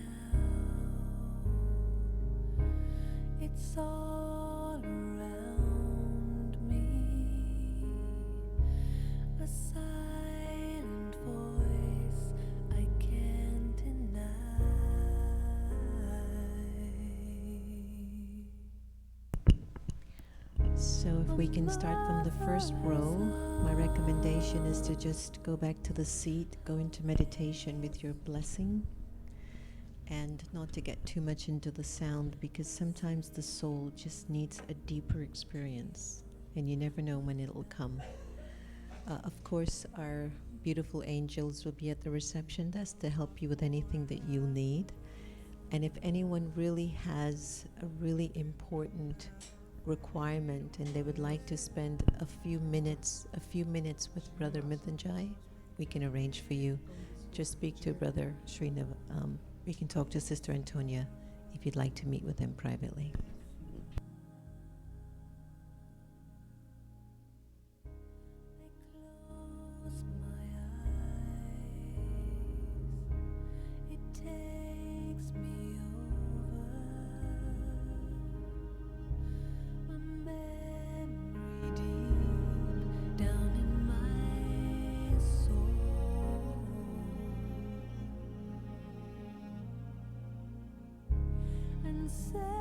It's all around me. A silent voice I can't deny. So if we can start from the first row, my recommendation is to just go back to the seat, go into meditation with your blessing, and not to get too much into the sound, because sometimes the soul just needs a deeper experience and you never know when it'll come. Of course, our beautiful angels will be at the reception desk to help you with anything that you need. And if anyone really has a really important requirement and they would like to spend a few minutes with Brother Mithunjay, we can arrange for you. Just speak to Brother Srinav. You can talk to Sister Antonia if you'd like to meet with them privately. I close my eyes. It takes me over. My memory deep down in my soul. And say